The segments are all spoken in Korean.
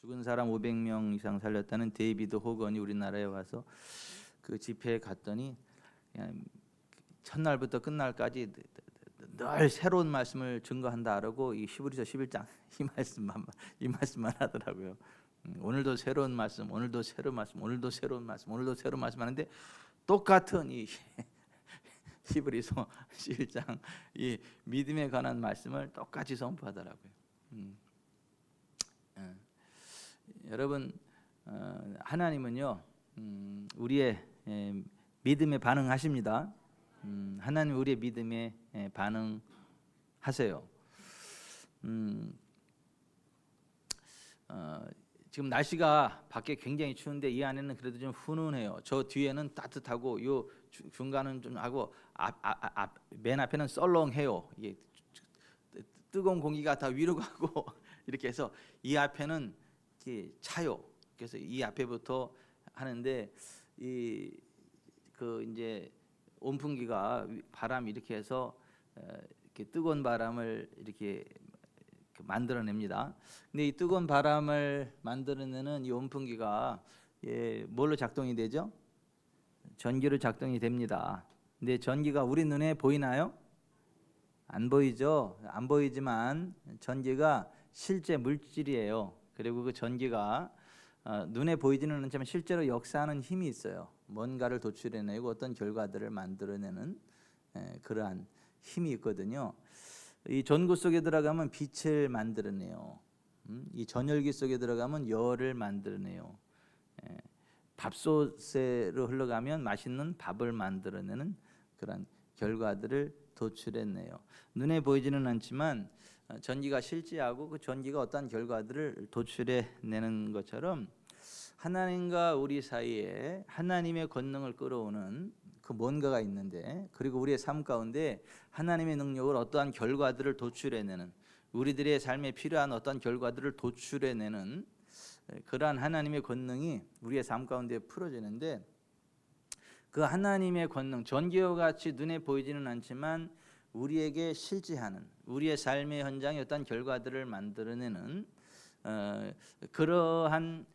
죽은 사람 500명 이상 살렸다는 데이비드 호건이 우리나라에 와서 그 집회에 갔더니 그냥 첫날부터 끝날까지 늘 새로운 말씀을 증거한다라고 이 히브리서 11장 이 말씀만 하더라고요. 오늘도 새로운 말씀, 오늘도 새로운 말씀, 오늘도 새로운 말씀, 오늘도 새로운 말씀 하는데 똑같은 이 히브리서 11장 이 믿음에 관한 말씀을 똑같이 선포하더라고요. 여러분, 하나님은요 우리의 믿음에 반응하십니다. 하나님 우리의 믿음에 반응하세요. 지금 날씨가 밖에 굉장히 추운데 이 안에는 그래도 좀 훈훈해요. 저 뒤에는 따뜻하고 요 중간은 좀 하고 맨 앞에는 썰렁해요. 이게 뜨거운 공기가 다 위로 가고 이렇게 해서 이 앞에는 차요. 그래서 이 앞에부터 하는데 그 이제 온풍기가 바람 이렇게 해서 이렇게 뜨거운 바람을 이렇게 만들어냅니다. 근데 이 뜨거운 바람을 만들어내는 이 온풍기가 뭘로 작동이 되죠? 전기로 작동이 됩니다. 근데 전기가 우리 눈에 보이나요? 안 보이죠? 안 보이지만 전기가 실제 물질이에요. 그리고 그 전기가 눈에 보이지는 않지만 실제로 역사하는 힘이 있어요. 뭔가를 도출해내고 어떤 결과들을 만들어내는 그러한 힘이 있거든요. 이 전구 속에 들어가면 빛을 만들어내요. 이 전열기 속에 들어가면 열을 만들어내요. 밥솥으로 흘러가면 맛있는 밥을 만들어내는 그런 결과들을 도출해내요. 눈에 보이지는 않지만 전기가 실제하고 그 전기가 어떤 결과들을 도출해내는 것처럼 하나님과 우리 사이에 하나님의 권능을 끌어오는 그 뭔가가 있는데, 그리고 우리의 삶 가운데 하나님의 능력을 어떠한 결과들을 도출해내는, 우리들의 삶에 필요한 어떤 결과들을 도출해내는 그러한 하나님의 권능이 우리의 삶 가운데 풀어지는데, 그 하나님의 권능, 전기와 같이 눈에 보이지는 않지만 우리에게 실제하는, 우리의 삶의 현장에 어떤 결과들을 만들어내는 그러한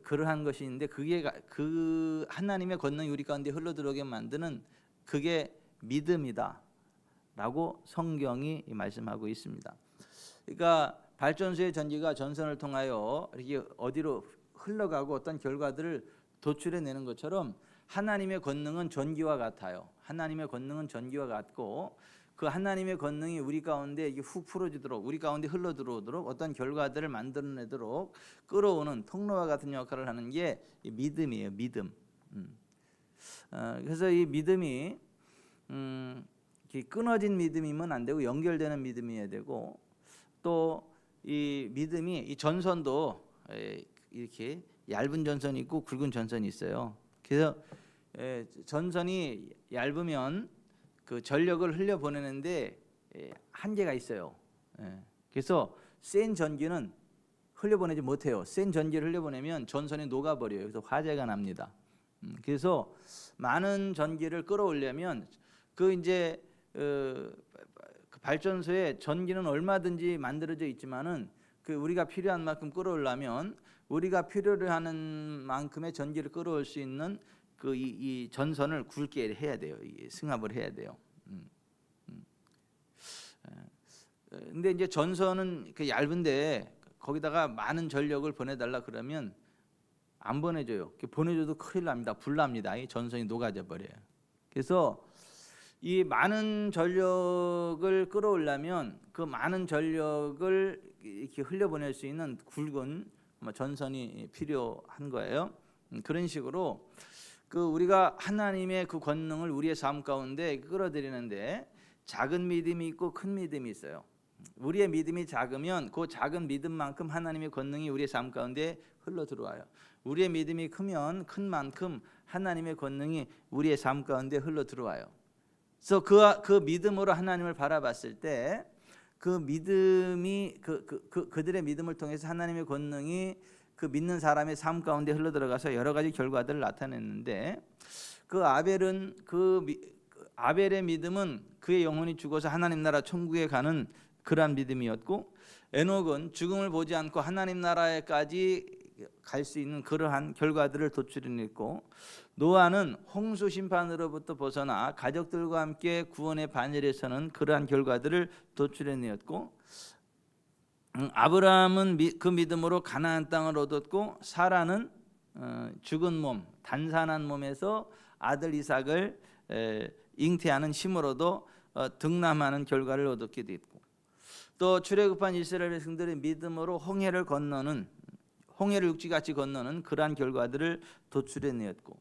그러한 것이 있는데, 그게 그 하나님의 권능이 우리 가운데 흘러들어오게 만드는 그게 믿음이다라고 성경이 말씀하고 있습니다. 그러니까 발전소의 전기가 전선을 통하여 이렇게 어디로 흘러가고 어떤 결과들을 도출해내는 것처럼 하나님의 권능은 전기와 같아요. 하나님의 권능은 전기와 같고, 그 하나님의 권능이 우리 가운데 훅 풀어지도록, 우리 가운데 흘러들어오도록, 어떤 결과들을 만들어내도록 끌어오는 통로와 같은 역할을 하는 게 믿음이에요. 믿음. 그래서 이 믿음이 끊어진 믿음이면 안 되고 연결되는 믿음이어야 되고, 또 이 믿음이, 이 전선도 이렇게 얇은 전선이 있고 굵은 전선이 있어요. 그래서 전선이 얇으면 그 전력을 흘려보내는데 한계가 있어요. 그래서 센 전기는 흘려보내지 못해요. 센 전기를 흘려보내면 전선이 녹아버려요. 그래서 화재가 납니다. 그래서 많은 전기를 끌어올려면 그 이제 그 발전소에 전기는 얼마든지 만들어져 있지만은 그 우리가 필요한 만큼 끌어오려면 우리가 필요로 하는 만큼의 전기를 끌어올 수 있는 그 이 전선을 굵게 해야 돼요. 승합을 해야 돼요. 근데 이제 전선은 그 얇은데 거기다가 많은 전력을 보내달라 그러면 안 보내줘요. 보내줘도 큰일 납니다. 불 납니다. 이 전선이 녹아져 버려요. 그래서 이 많은 전력을 끌어오려면 그 많은 전력을 이렇게 흘려보낼 수 있는 굵은 전선이 필요한 거예요. 그런 식으로 그 우리가 하나님의 그 권능을 우리의 삶 가운데 끌어들이는데 작은 믿음이 있고 큰 믿음이 있어요. 우리의 믿음이 작으면 그 작은 믿음만큼 하나님의 권능이 우리의 삶 가운데 흘러 들어와요. 우리의 믿음이 크면 큰 만큼 하나님의 권능이 우리의 삶 가운데 흘러 들어와요. 그래서 그 믿음으로 하나님을 바라봤을 때 그 믿음이 그들의 믿음을 통해서 하나님의 권능이 그 믿는 사람의 삶 가운데 흘러 들어가서 여러 가지 결과들을 나타냈는데, 그 아벨의 믿음은 그의 영혼이 죽어서 하나님 나라 천국에 가는 그러한 믿음이었고, 에녹은 죽음을 보지 않고 하나님 나라에까지 갈 수 있는 그러한 결과들을 도출해냈고, 노아는 홍수 심판으로부터 벗어나 가족들과 함께 구원의 반열에 서는 그러한 결과들을 도출해내었고, 아브라함은 그 믿음으로 가나안 땅을 얻었고, 사라는 죽은 몸, 단산한 몸에서 아들 이삭을 잉태하는 힘으로도 등남하는 결과를 얻게 됐고, 또 출애굽한 이스라엘 백성들의 믿음으로 홍해를 육지같이 건너는 그러한 결과들을 도출해내었고,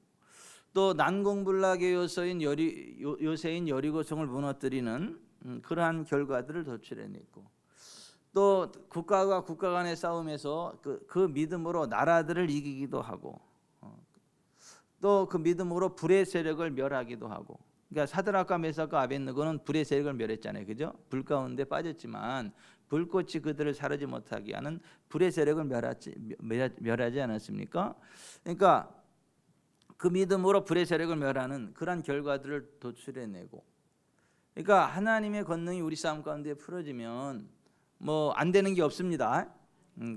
또 난공불락의 요새인 여리고성을 무너뜨리는 그러한 결과들을 도출해냈고, 또 국가가 국가 간의 싸움에서 그 믿음으로 나라들을 이기기도 하고, 또 그 믿음으로 불의 세력을 멸하기도 하고. 그러니까 사드락과 메삭과 아벳느고는 불의 세력을 멸했잖아요, 그죠? 불 가운데 빠졌지만 불꽃이 그들을 사르지 못하게 하는 불의 세력을 멸하지 않았습니까? 그러니까 그 믿음으로 불의 세력을 멸하는 그러한 결과들을 도출해내고, 그러니까 하나님의 권능이 우리 삶 가운데 풀어지면 뭐 안 되는 게 없습니다.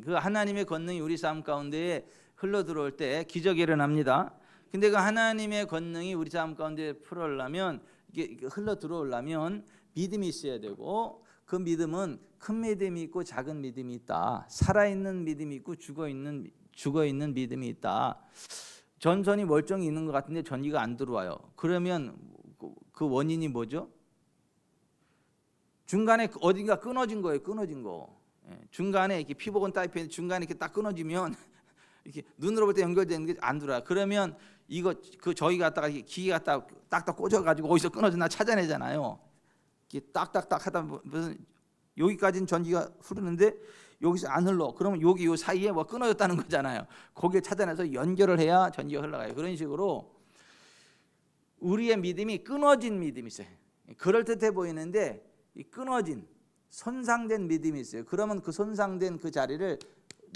그 하나님의 권능이 우리 삶 가운데에 흘러 들어올 때 기적이 일어납니다. 근데 그 하나님의 권능이 우리 삶 가운데 풀어오려면, 이게 흘러 들어오려면 믿음이 있어야 되고, 그 믿음은 큰 믿음이 있고 작은 믿음이 있다. 살아있는 믿음이 있고 죽어있는 믿음이 있다. 전선이 멀쩡히 있는 것 같은데 전기가 안 들어와요. 그러면 그 원인이 뭐죠? 중간에 어딘가 끊어진 거예요. 끊어진 거. 중간에 이렇게 피복은 타입에 중간에 이렇게 딱 끊어지면 이렇게 눈으로 볼 때 연결되는 게 안 들어와. 그러면 이거 저희 갖다가 기계 갖다 딱딱 꽂아가지고 어디서 끊어졌나 찾아내잖아요. 이렇게 딱딱딱 하다 무슨 여기까지는 전기가 흐르는데 여기서 안 흘러. 그러면 여기 요 사이에 뭐 끊어졌다는 거잖아요. 거기에 찾아내서 연결을 해야 전기가 흘러가요. 그런 식으로 우리의 믿음이 끊어진 믿음이 있어요. 그럴듯해 보이는데 이 끊어진 손상된 믿음이 있어요. 그러면 그 손상된 그 자리를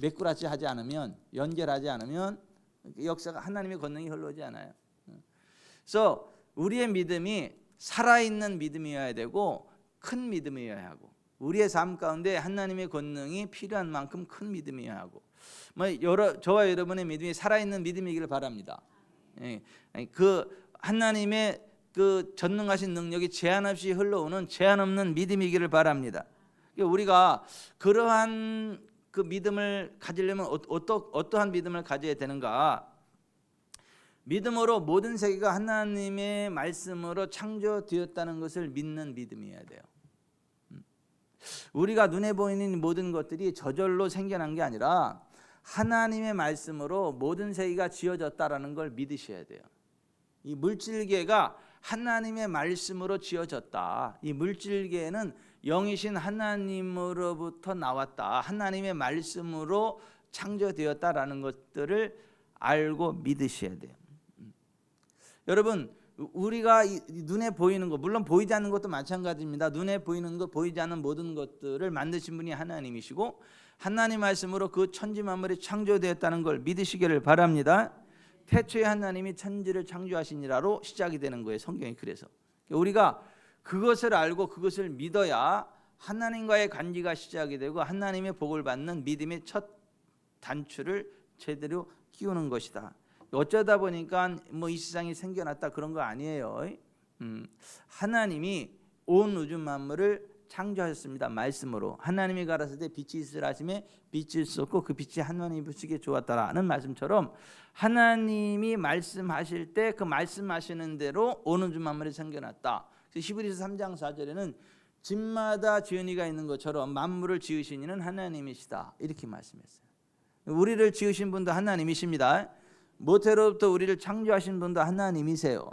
메꾸라지 하지 않으면, 연결하지 않으면 역사가 하나님의 권능이 흘러오지 않아요. 그래서 우리의 믿음이 살아있는 믿음이어야 되고 큰 믿음이어야 하고, 우리의 삶 가운데 하나님의 권능이 필요한 만큼 큰 믿음이어야 하고, 저와 여러분의 믿음이 살아있는 믿음이기를 바랍니다. 그 하나님의 그 전능하신 능력이 제한 없이 흘러오는 제한 없는 믿음이기를 바랍니다. 우리가 그러한 그 믿음을 가지려면 어떠한 믿음을 가져야 되는가? 믿음으로 모든 세계가 하나님의 말씀으로 창조되었다는 것을 믿는 믿음이어야 돼요. 우리가 눈에 보이는 모든 것들이 저절로 생겨난 게 아니라 하나님의 말씀으로 모든 세계가 지어졌다라는 걸 믿으셔야 돼요. 이 물질계가 하나님의 말씀으로 지어졌다. 이 물질계는 영이신 하나님으로부터 나왔다. 하나님의 말씀으로 창조되었다라는 것들을 알고 믿으셔야 돼요. 여러분, 우리가 눈에 보이는 것, 물론 보이지 않는 것도 마찬가지입니다. 눈에 보이는 것, 보이지 않는 모든 것들을 만드신 분이 하나님이시고, 하나님 말씀으로 그 천지 만물이 창조되었다는 걸 믿으시기를 바랍니다. 태초에 하나님이 천지를 창조하시니라로 시작이 되는 거예요, 성경이. 그래서 우리가 그것을 알고 그것을 믿어야 하나님과의 관계가 시작이 되고 하나님의 복을 받는 믿음의 첫 단추를 제대로 끼우는 것이다. 어쩌다 보니까 뭐 이 세상이 생겨났다 그런 거 아니에요. 하나님이 온 우주 만물을 창조하셨습니다. 말씀으로. 하나님이 가라사대 빛이 있으라 하시매 빛이 있었고 그 빛이 하나님이 보시기에 좋았다라는 말씀처럼, 하나님이 말씀하실 때 그 말씀하시는 대로 온 우주 만물이 생겨났다. 히브리서 3장 4절에는 집마다 지은이가 있는 것처럼 만물을 지으신 이는 하나님이시다, 이렇게 말씀했어요. 우리를 지으신 분도 하나님이십니다. 모태로부터 우리를 창조하신 분도 하나님이세요.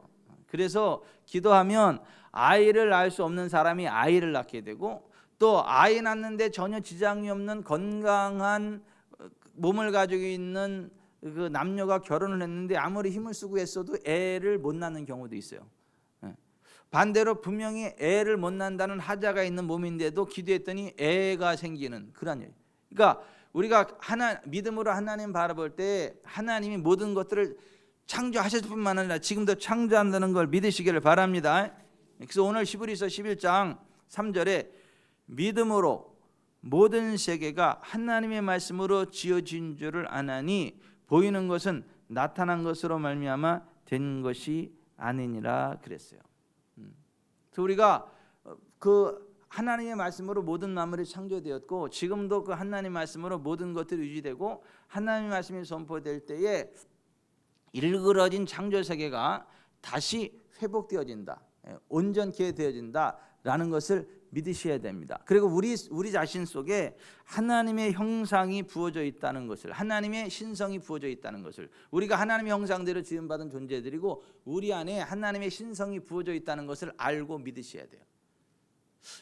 그래서 기도하면 아이를 낳을 수 없는 사람이 아이를 낳게 되고, 또 아이 낳는데 전혀 지장이 없는 건강한 몸을 가지고 있는 그 남녀가 결혼을 했는데 아무리 힘을 쓰고 했어도 애를 못 낳는 경우도 있어요. 반대로 분명히 애를 못 낳는다는 하자가 있는 몸인데도 기도했더니 애가 생기는 그런 일. 그러니까 우리가 믿음으로 하나님 바라볼 때 하나님이 모든 것들을 창조하실 뿐만 아니라 지금도 창조한다는 걸 믿으시기를 바랍니다. 그래서 오늘 히브리서 11장 3절에 믿음으로 모든 세계가 하나님의 말씀으로 지어진 줄을 아나니 보이는 것은 나타난 것으로 말미암아 된 것이 아니니라 그랬어요. 그래서 우리가 그 하나님의 말씀으로 모든 만물이 창조되었고 지금도 그 하나님의 말씀으로 모든 것들이 유지되고 하나님의 말씀이 선포될 때에 일그러진 창조 세계가 다시 회복되어진다, 온전케 되어진다라는 것을 믿으셔야 됩니다. 그리고 우리 자신 속에 하나님의 형상이 부어져 있다는 것을, 하나님의 신성이 부어져 있다는 것을, 우리가 하나님의 형상대로 지음받은 존재들이고 우리 안에 하나님의 신성이 부어져 있다는 것을 알고 믿으셔야 돼요.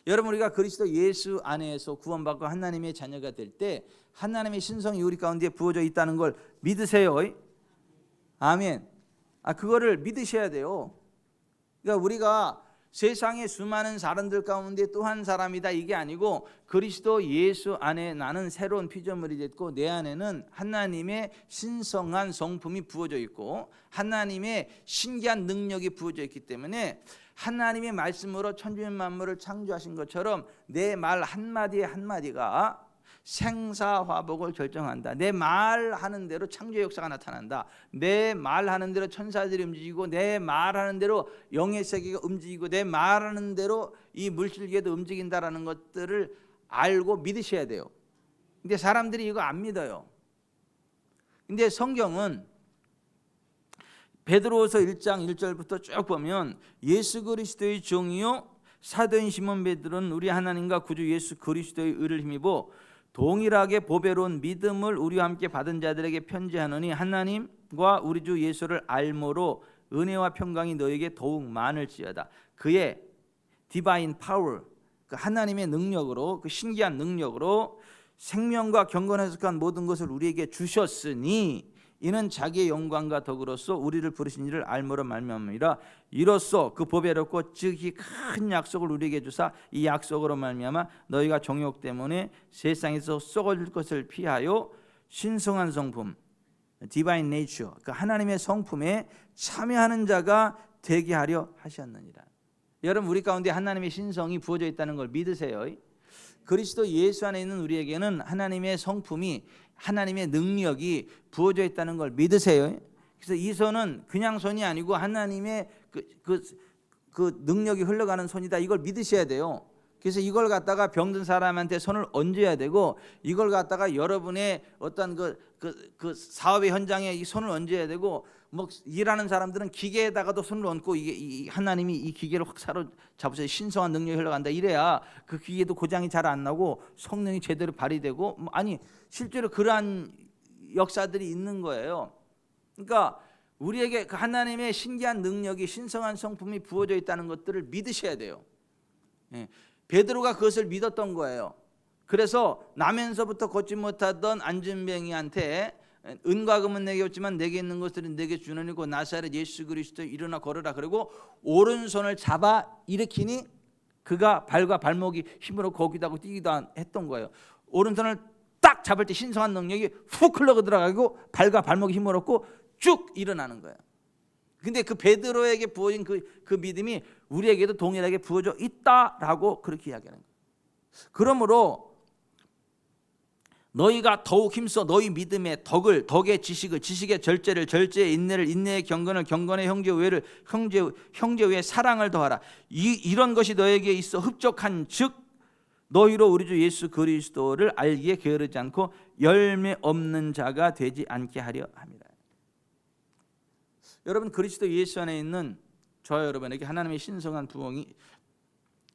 여러분, 우리가 그리스도 예수 안에서 구원받고 하나님의 자녀가 될 때 하나님의 신성이 우리 가운데 부어져 있다는 걸 믿으세요. 아멘. 그거를 믿으셔야 돼요. 그러니까 우리가 세상의 수많은 사람들 가운데 또 한 사람이다 이게 아니고 그리스도 예수 안에 나는 새로운 피조물이 됐고 내 안에는 하나님의 신성한 성품이 부어져 있고 하나님의 신기한 능력이 부어져 있기 때문에 하나님의 말씀으로 천지 만물을 창조하신 것처럼 내 말 한마디에 한마디가 생사화복을 결정한다. 내 말하는 대로 창조 역사가 나타난다. 내 말하는 대로 천사들이 움직이고 내 말하는 대로 영의 세계가 움직이고 내 말하는 대로 이 물질계도 움직인다라는 것들을 알고 믿으셔야 돼요. 근데 사람들이 이거 안 믿어요. 근데 성경은 베드로후서 1장 1절부터 쭉 보면 예수 그리스도의 종이요 사도인 시몬 베드로는 우리 하나님과 구주 예수 그리스도의 의를 힘입어 동일하게 보배로운 믿음을 우리와 함께 받은 자들에게 편지하노니 하나님과 우리 주 예수를 알므로 은혜와 평강이 너에게 더욱 많을지어다. 그의 디바인 파워, 그 하나님의 능력으로, 그 신기한 능력으로 생명과 경건에 속한 모든 것을 우리에게 주셨으니 이는 자기의 영광과 덕으로서 우리를 부르신 이를 알므로 말미암음이라. 이로써 그 보배롭고 지극히 큰 약속을 우리에게 주사 이 약속으로 말미암아 너희가 정욕 때문에 세상에서 썩어질 것을 피하여 신성한 성품, 디바인 네이처, 그 하나님의 성품에 참여하는 자가 되게 하려 하셨느니라. 여러분, 우리 가운데 하나님의 신성이 부어져 있다는 걸 믿으세요. 그리스도 예수 안에 있는 우리에게는 하나님의 성품이, 하나님의 능력이 부어져 있다는 걸 믿으세요. 그래서 이 손은 그냥 손이 아니고 하나님의 그 능력이 흘러가는 손이다. 이걸 믿으셔야 돼요. 그래서 이걸 갖다가 병든 사람한테 손을 얹어야 되고 이걸 갖다가 여러분의 어떤 그 사업의 현장에 이 손을 얹어야 되고 뭐 일하는 사람들은 기계에다가도 손을 얹고 이 하나님이 이 기계를 확 사로잡으셔서 신성한 능력이 흘러간다 이래야 그 기계도 고장이 잘 안 나고 성능이 제대로 발휘되고 아니 실제로 그러한 역사들이 있는 거예요. 그러니까 우리에게 그 하나님의 신기한 능력이 신성한 성품이 부어져 있다는 것들을 믿으셔야 돼요. 베드로가 그것을 믿었던 거예요. 그래서 나면서부터 걷지 못하던 안진뱅이한테 은과 금은 내게 없지만 내게 있는 것들은 내게 주노니 곧 나사렛 예수 그리스도 일어나 걸으라. 그리고 오른손을 잡아 일으키니 그가 발과 발목이 힘으로 걷기도 하고 뛰기도 했던 거예요. 오른손을 딱 잡을 때 신성한 능력이 훅 흘러 들어가고 발과 발목이 힘을 얻고 쭉 일어나는 거예요. 근데 그 베드로에게 부어진 그 믿음이 우리에게도 동일하게 부어져 있다라고 그렇게 이야기하는 거예요. 그러므로 너희가 더욱 힘써 너희 믿음의 덕을, 덕의 지식을, 지식의 절제를, 절제의 인내를, 인내의 경건을, 경건의 형제 우애를, 형제 우애의 사랑을 더하라. 이런 것이 너에게 있어 흡족한 즉 너희로 우리 주 예수 그리스도를 알기에 게으르지 않고 열매 없는 자가 되지 않게 하려 합니다. 여러분, 그리스도 예수 안에 있는 저 여러분에게 하나님의 신성한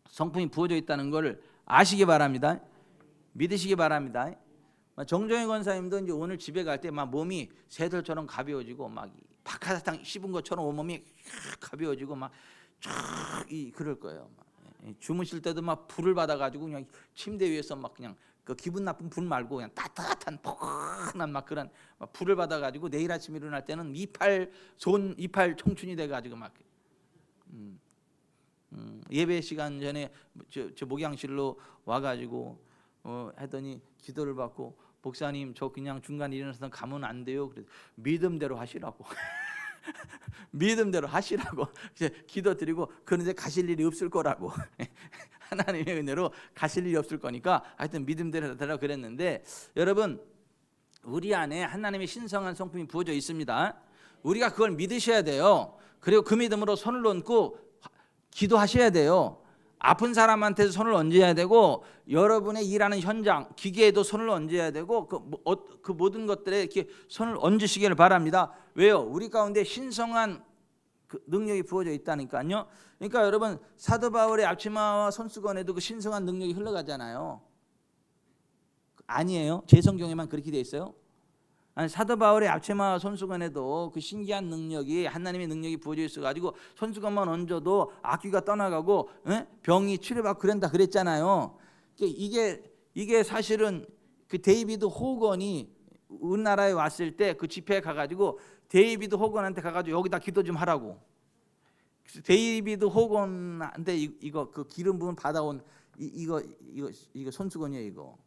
성품이 부어져 있다는 것을 아시기 바랍니다. 믿으시기 바랍니다. 정종희 권사님도 이제 오늘 집에 갈 때 막 몸이 새들처럼 가벼워지고 막 박하사탕 씹은 것처럼 온몸이 가벼워지고 막 그럴 거예요. 주무실 때도 막 불을 받아가지고 그냥 침대 위에서 막 그냥 그 기분 나쁜 불 말고 그냥 따뜻한 포근한 막 그런 막 불을 받아가지고 내일 아침 일어날 때는 이팔 청춘이 돼가지고 막 예배 시간 전에 저 목양실로 와가지고 하더니 기도를 받고 목사님 저 그냥 중간에 일어나서 가면 안 돼요. 그래서 믿음대로 하시라고. 믿음대로 하시라고 기도 드리고 그런데 가실 일이 없을 거라고. 하나님의 은혜로 가실 일이 없을 거니까 하여튼 믿음대로 되라 그랬는데, 여러분 우리 안에 하나님의 신성한 성품이 부어져 있습니다. 우리가 그걸 믿으셔야 돼요. 그리고 그 믿음으로 손을 얹고 기도하셔야 돼요. 아픈 사람한테도 손을 얹어야 되고, 여러분의 일하는 현장, 기계에도 손을 얹어야 되고, 그 모든 것들에 이렇게 손을 얹으시기를 바랍니다. 왜요? 우리 가운데 신성한 그 능력이 부어져 있다니까요. 그러니까 여러분, 사도 바울의 앞치마와 손수건에도 그 신성한 능력이 흘러가잖아요. 아니에요? 제 성경에만 그렇게 돼 있어요? 아니, 사도 바울의 앞치마와 손수건에도 그 신기한 능력이, 하나님의 능력이 부어져 있어가지고 손수건만 얹어도 악귀가 떠나가고 병이 치료받고 그런다 그랬잖아요. 이게 사실은 그 데이비드 호건이 우리나라에 왔을 때 그 집회에 가가지고 데이비드 호건한테 가가지고 여기다 기도 좀 하라고. 데이비드 호건한테 이거 그 기름 부은 받아온 이거 손수건이에요, 이거.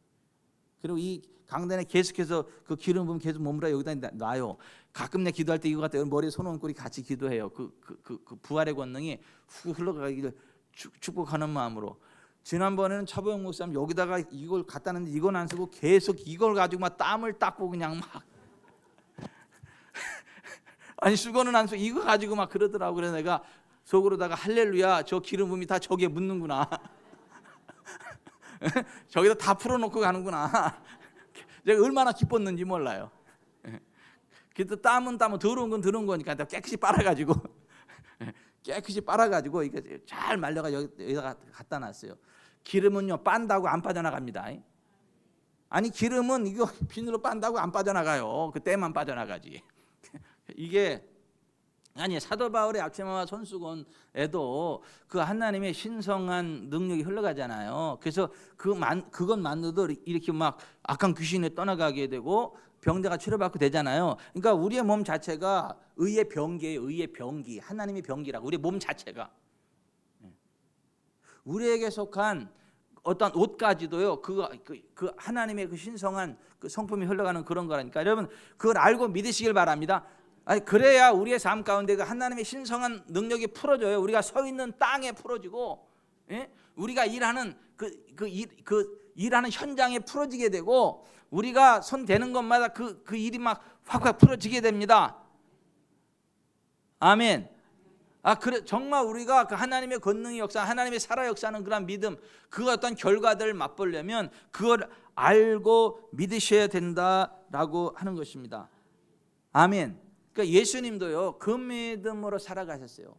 그리고 이 강단에 계속해서 그 기름 부음 계속 몸으로 여기다 놔요. 가끔 내 기도할 때 이거 갖다 머리에 손 얹고 같이 기도해요. 그 부활의 권능이 훅 흘러가기를 축복하는 마음으로. 지난번에는 차보영 목사님 여기다가 이걸 갖다 놨는데 이건 안 쓰고 계속 이걸 가지고 막 땀을 닦고 그냥 막 아니 수건은 안 쓰고 이거 가지고 막 그러더라고. 그래서 내가 속으로다가 할렐루야, 저 기름 부음이 다 저기에 묻는구나. 저기다 다 풀어놓고 가는구나. 제가 얼마나 기뻤는지 몰라요. 그래도 땀은 더러운 건 더러운 거니까 깨끗이 빨아가지고 이게 잘 말려가 여기다가 갖다 놨어요. 기름은요 빤다고 안 빠져나갑니다. 아니 기름은 이거 비누로 빤다고 안 빠져나가요. 그 때만 빠져나가지. 이게 아니, 사도 바울의 앞치마와 손수건에도 그 하나님의 신성한 능력이 흘러가잖아요. 그래서 그것만으로도 이렇게 막 악한 귀신에 떠나가게 되고 병자가 치료받고 되잖아요. 그러니까 우리의 몸 자체가 의의 병기예요. 의의 병기, 하나님의 병기라고. 우리의 몸 자체가 우리에게 속한 어떤 옷까지도요 그 하나님의 그 신성한 그 성품이 흘러가는 그런 거라니까. 여러분 그걸 알고 믿으시길 바랍니다. 아니, 그래야 우리의 삶 가운데 그 하나님의 신성한 능력이 풀어져요. 우리가 서 있는 땅에 풀어지고, 우리가 일하는 일하는 현장에 풀어지게 되고, 우리가 손 대는 것마다 그 일이 막 확확 풀어지게 됩니다. 아멘. 그래 정말 우리가 그 하나님의 권능의 역사, 하나님의 살아 역사하는 그런 믿음, 그 어떤 결과들을 맛보려면 그걸 알고 믿으셔야 된다라고 하는 것입니다. 아멘. 그러니까 예수님도요 그 믿음으로 살아가셨어요.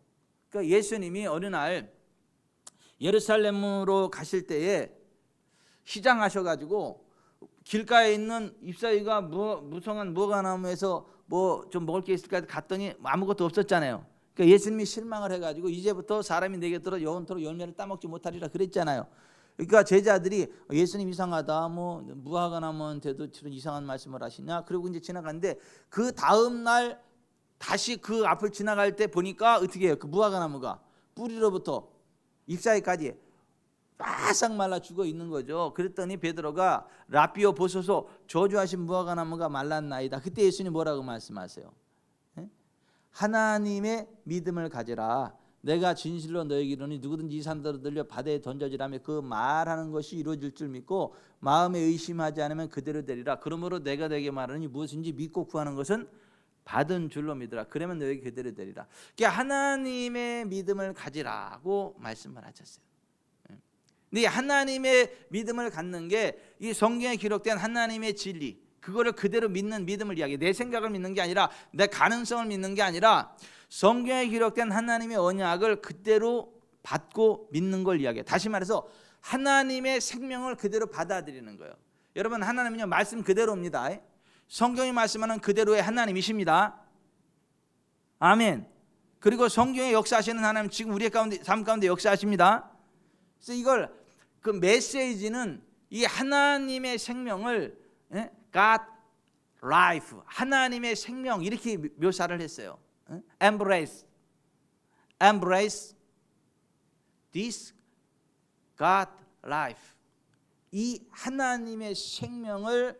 그러니까 예수님이 어느 날 예루살렘으로 가실 때에 시장하셔가지고 길가에 있는 잎사귀가 무성한 무화과나무에서 뭐 좀 먹을 게 있을까 갔더니 아무것도 없었잖아요. 그러니까 예수님이 실망을 해가지고 이제부터 사람이 내 곁으로 영원토록 열매를 따먹지 못하리라 그랬잖아요. 그러니까 제자들이 예수님 이상하다, 뭐 무화과나무한테도 이상한 말씀을 하시냐. 그리고 이제 지나갔는데 그 다음 날 다시 그 앞을 지나갈 때 보니까 어떻게 해요? 그 무화과나무가 뿌리로부터 잎사귀까지 바싹 말라 죽어 있는 거죠. 그랬더니 베드로가 라비오 보소서, 저주하신 무화과나무가 말랐나이다. 그때 예수님 뭐라고 말씀하세요? 하나님의 믿음을 가져라. 내가 진실로 너에게 이르노니 누구든지 이 산들을 들려 바다에 던져지라며 그 말하는 것이 이루어질 줄 믿고 마음에 의심하지 않으면 그대로 되리라. 그러므로 내가 너에게 말하니 무엇인지 믿고 구하는 것은 받은 줄로 믿으라. 그러면 너에게 그대로 되리라. 그러니까 하나님의 믿음을 가지라고 말씀을 하셨어요. 근데 하나님의 믿음을 갖는 게 이 성경에 기록된 하나님의 진리, 그거를 그대로 믿는 믿음을 이야기해. 내 생각을 믿는 게 아니라, 내 가능성을 믿는 게 아니라 성경에 기록된 하나님의 언약을 그대로 받고 믿는 걸 이야기해. 다시 말해서 하나님의 생명을 그대로 받아들이는 거예요. 여러분 하나님은요 말씀 그대로입니다. 성경이 말씀하는 그대로의 하나님이십니다. 아멘. 그리고 성경에 역사하시는 하나님 지금 우리의 삶 가운데 역사하십니다. 그래서 이걸 그 메시지는 이 하나님의 생명을 God life, 하나님의 생명 이렇게 묘사를 했어요. Embrace this God life. 이 하나님의 생명을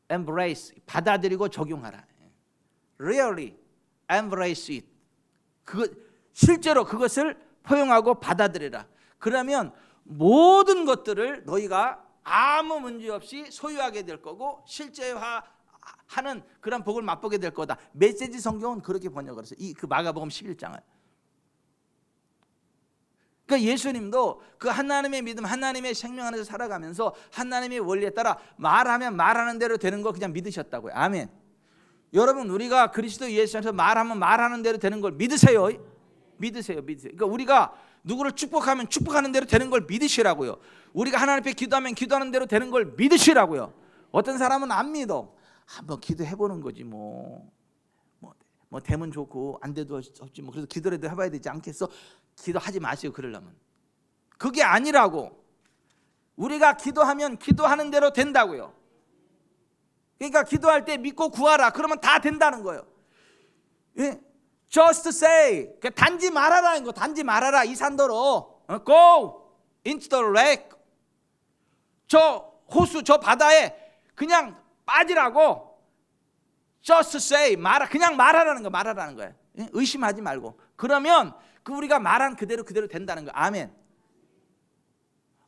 embrace, 받아들이고 적용하라. Really embrace it. 실제로 그것을 포용하고 받아들여라. 그러면 모든 것들을 너희가 아무 문제 없이 소유하게 될 거고 실제화하는 그런 복을 맛보게 될 거다. 메시지 성경은 그렇게 번역을 했어요. 그 마가복음 11장을. 그러니까 예수님도 그 하나님의 믿음, 하나님의 생명 안에서 살아가면서 하나님의 원리에 따라 말하면 말하는 대로 되는 거 그냥 믿으셨다고요. 아멘. 여러분, 우리가 그리스도 예수 안에서 말하면 말하는 대로 되는 걸 믿으세요. 믿으세요. 그러니까 우리가 누구를 축복하면 축복하는 대로 되는 걸 믿으시라고요. 우리가 하나님 앞에 기도하면 기도하는 대로 되는 걸 믿으시라고요. 어떤 사람은 안 믿어. 한번 기도해보는 거지 뭐 되면 좋고 안 돼도 없지 뭐. 그래서 기도라도 해봐야 되지 않겠어? 기도하지 마세요. 그러려면 그게 아니라고. 우리가 기도하면 기도하는 대로 된다고요. 그러니까 기도할 때 믿고 구하라. 그러면 다 된다는 거예요. 예? Just say, 단지 말하라는 거. 단지 말하라. 이 산도로 go into the lake. 저 호수, 저 바다에 그냥 빠지라고. Just say, 그냥 말하라는 거. 말하라는 거예요. 예? 의심하지 말고. 그러면 그 우리가 말한 그대로 된다는 거. 아멘.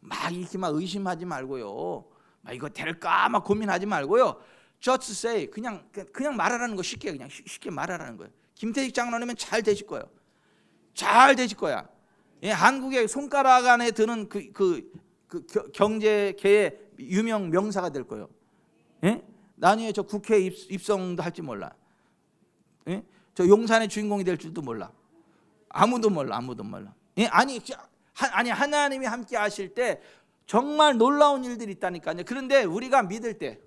막 이렇게 막 의심하지 말고요. 막 이거 될까 막 고민하지 말고요. Just say, 그냥 말하라는 거. 쉽게 말하라는 거예요. 김태식 장로님은 잘 되실 거예요. 잘 되실 거야. 예, 한국의 손가락 안에 드는 그 경제계의 유명 명사가 될 거예요. 예? 나중에 저 국회 입성도 할지 몰라. 예? 저 용산의 주인공이 될 줄도 몰라. 아무도 몰라. 예? 아니 하나님이 함께 하실 때 정말 놀라운 일들이 있다니까요. 그런데 우리가 믿을 때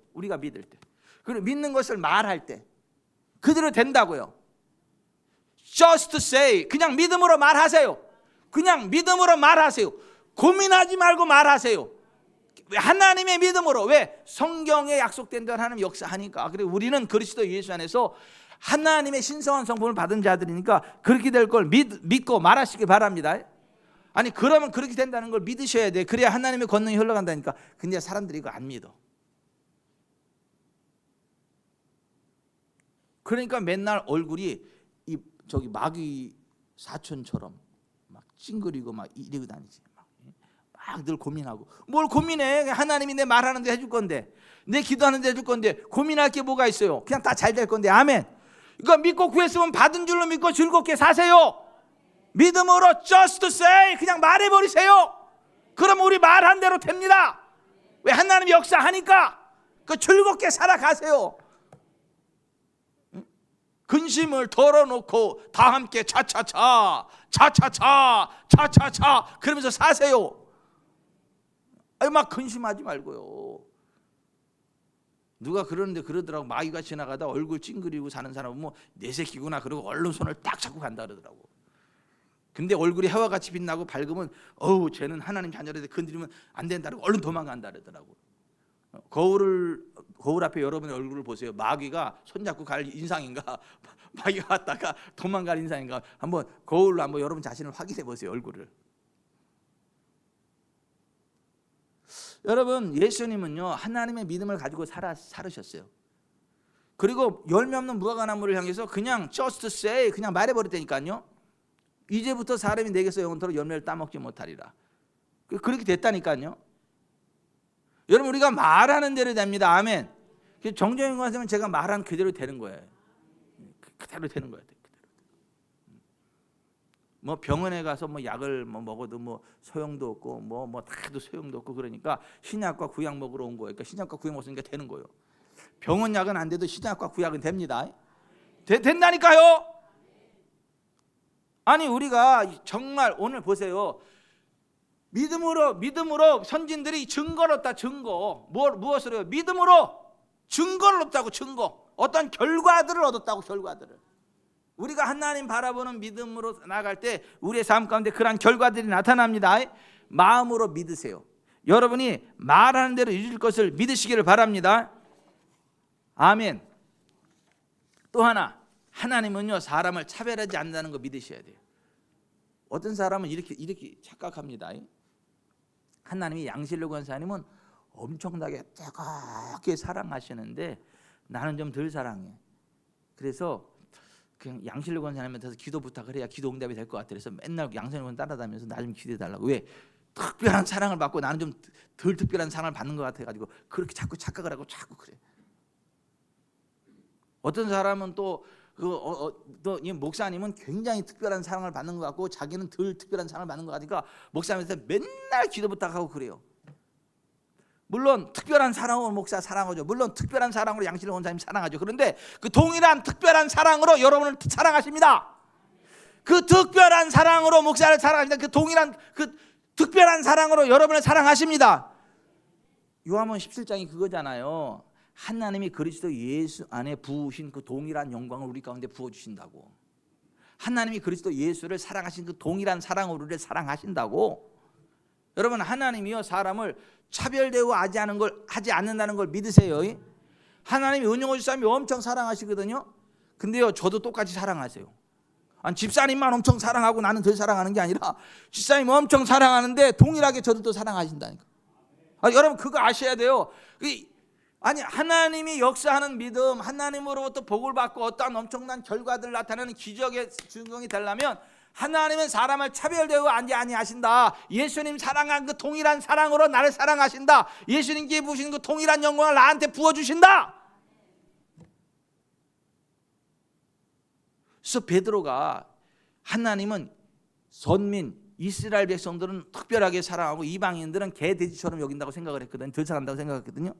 그리고 믿는 것을 말할 때 그대로 된다고요. Just say, 그냥 믿음으로 말하세요. 그냥 믿음으로 말하세요. 고민하지 말고 말하세요. 하나님의 믿음으로. 왜? 성경에 약속된 대로 하나님 역사하니까. 그리고 우리는 그리스도 예수 안에서 하나님의 신성한 성품을 받은 자들이니까 그렇게 될 걸 믿고 말하시기 바랍니다. 아니 그러면 그렇게 된다는 걸 믿으셔야 돼. 그래야 하나님의 권능이 흘러간다니까. 근데 사람들이 이거 안 믿어. 그러니까 맨날 얼굴이 저기 마귀 사촌처럼 막 찡그리고 막 이러고 다니지. 막 늘 고민하고. 뭘 고민해? 하나님이 내 말하는데 해줄 건데, 내 기도하는데 해줄 건데 고민할 게 뭐가 있어요? 그냥 다 잘 될 건데. 아멘. 이거 믿고 구했으면 받은 줄로 믿고 즐겁게 사세요. 믿음으로 just say, 그냥 말해버리세요. 그럼 우리 말한 대로 됩니다. 왜? 하나님이 역사하니까. 그 즐겁게 살아가세요. 근심을 덜어놓고 다 함께 차차차 그러면서 사세요. 아니 막 근심하지 말고요. 누가 그러더라고. 마귀가 지나가다 얼굴 찡그리고 사는 사람은 뭐 내 새끼구나 그러고 얼른 손을 딱 잡고 간다 그러더라고. 근데 얼굴이 해와 같이 빛나고 밝으면 쟤는 하나님 자녀인데 건드리면 안 된다 그러고 얼른 도망간다 그러더라고. 거울 앞에 여러분의 얼굴을 보세요. 마귀가 손잡고 갈 인상인가, 마귀가 왔다가 도망갈 인상인가, 한번 거울로 한번 여러분 자신을 확인해 보세요. 얼굴을. 여러분, 예수님은요 하나님의 믿음을 가지고 살으셨어요. 그리고 열매 없는 무화과나무를 향해서 그냥 just say, 그냥 말해버렸다니까요. 이제부터 사람이 내게서 영원토록 열매를 따먹지 못하리라. 그렇게 됐다니까요. 여러분, 우리가 말하는 대로 됩니다. 아멘. 정정인 것은 제가 말한 그대로 되는 거예요. 그대로 되는 거예요. 뭐 병원에 가서 뭐 약을 먹어도 뭐 소용도 없고 뭐 다도 소용도 없고 그러니까 신약과 구약 먹으러 온 거예요. 그러니까 신약과 구약 먹으니까 되는 거예요. 병원 약은 안 돼도 신약과 구약은 됩니다. 된다니까요. 아니 우리가 정말 오늘 보세요. 믿음으로 선진들이 증거를 얻다. 증거. 무엇으로요? 믿음으로 증거를 얻다고. 증거. 어떤 결과들을 얻었다고. 결과들을. 우리가 하나님 바라보는 믿음으로 나갈 때 우리의 삶 가운데 그러한 결과들이 나타납니다. 마음으로 믿으세요. 여러분이 말하는 대로 이룰 것을 믿으시기를 바랍니다. 아멘. 또 하나, 하나님은요 사람을 차별하지 않는다는 거 믿으셔야 돼요. 어떤 사람은 이렇게 착각합니다. 하나님이 양실로 권사님은 엄청나게 뜨겁게 사랑하시는데 나는 좀 덜 사랑해. 그래서 그냥 양실로 권사님한테서 기도 부탁을 해야 기도 응답이 될 것 같아. 그래서 맨날 양실로 권 따라다니면서 나 좀 기도해 달라고. 왜? 특별한 사랑을 받고 나는 좀 덜 특별한 사랑을 받는 것 같아가지고 그렇게 자꾸 착각을 하고 자꾸 그래. 어떤 사람은 또 이 목사님은 굉장히 특별한 사랑을 받는 것 같고 자기는 덜 특별한 사랑을 받는 것 같으니까 목사님한테 맨날 기도 부탁하고 그래요. 물론 특별한 사랑으로 목사 사랑하죠. 물론 특별한 사랑으로 양신일 원사님 사랑하죠. 그런데 그 동일한 특별한 사랑으로 여러분을 사랑하십니다. 그 특별한 사랑으로 목사를 사랑하십니다. 그 동일한 그 특별한 사랑으로 여러분을 사랑하십니다. 요한복음 17장이 그거잖아요. 하나님이 그리스도 예수 안에 부으신 그 동일한 영광을 우리 가운데 부어주신다고. 하나님이 그리스도 예수를 사랑하신 그 동일한 사랑으로 우리를 사랑하신다고. 여러분, 하나님이요 사람을 차별되고 하지 않는다는 걸 믿으세요. 하나님이 은영호 집사님이 엄청 사랑하시거든요. 근데요 저도 똑같이 사랑하세요. 아니, 집사님만 엄청 사랑하고 나는 덜 사랑하는 게 아니라 집사님 엄청 사랑하는데 동일하게 저도 또 사랑하신다니까. 여러분 그거 아셔야 돼요. 아니, 하나님이 역사하는 믿음, 하나님으로부터 복을 받고 어떠한 엄청난 결과들을 나타내는 기적의 증거이 되려면 하나님은 사람을 차별되고 아니하신다. 예수님 사랑한 그 동일한 사랑으로 나를 사랑하신다. 예수님께 부으신 그 동일한 영광을 나한테 부어주신다. 그래서 베드로가 하나님은 선민 이스라엘 백성들은 특별하게 사랑하고 이방인들은 개돼지처럼 여긴다고 생각을 했거든요. 덜 사랑한다고 생각했거든요.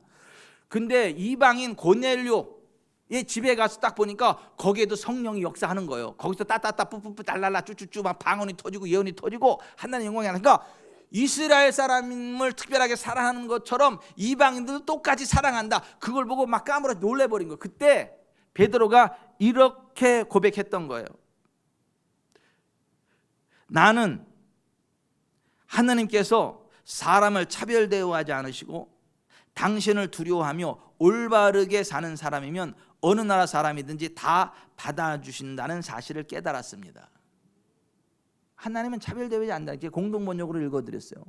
근데 이방인 고넬료의 집에 가서 딱 보니까 거기에도 성령이 역사하는 거예요. 거기서 따따따 뿌뿌뿌 달랄라 쭈쭈쭈 막 방언이 터지고 예언이 터지고 하나님 영광이 하니까 이스라엘 사람을 특별하게 사랑하는 것처럼 이방인들도 똑같이 사랑한다. 그걸 보고 막 까무러 놀래버린 거예요. 그때 베드로가 이렇게 고백했던 거예요. 나는 하나님께서 사람을 차별대우하지 않으시고 당신을 두려워하며 올바르게 사는 사람이면 어느 나라 사람이든지 다 받아주신다는 사실을 깨달았습니다. 하나님은 차별대우하지 않는다. 이렇게 공동번역으로 읽어드렸어요.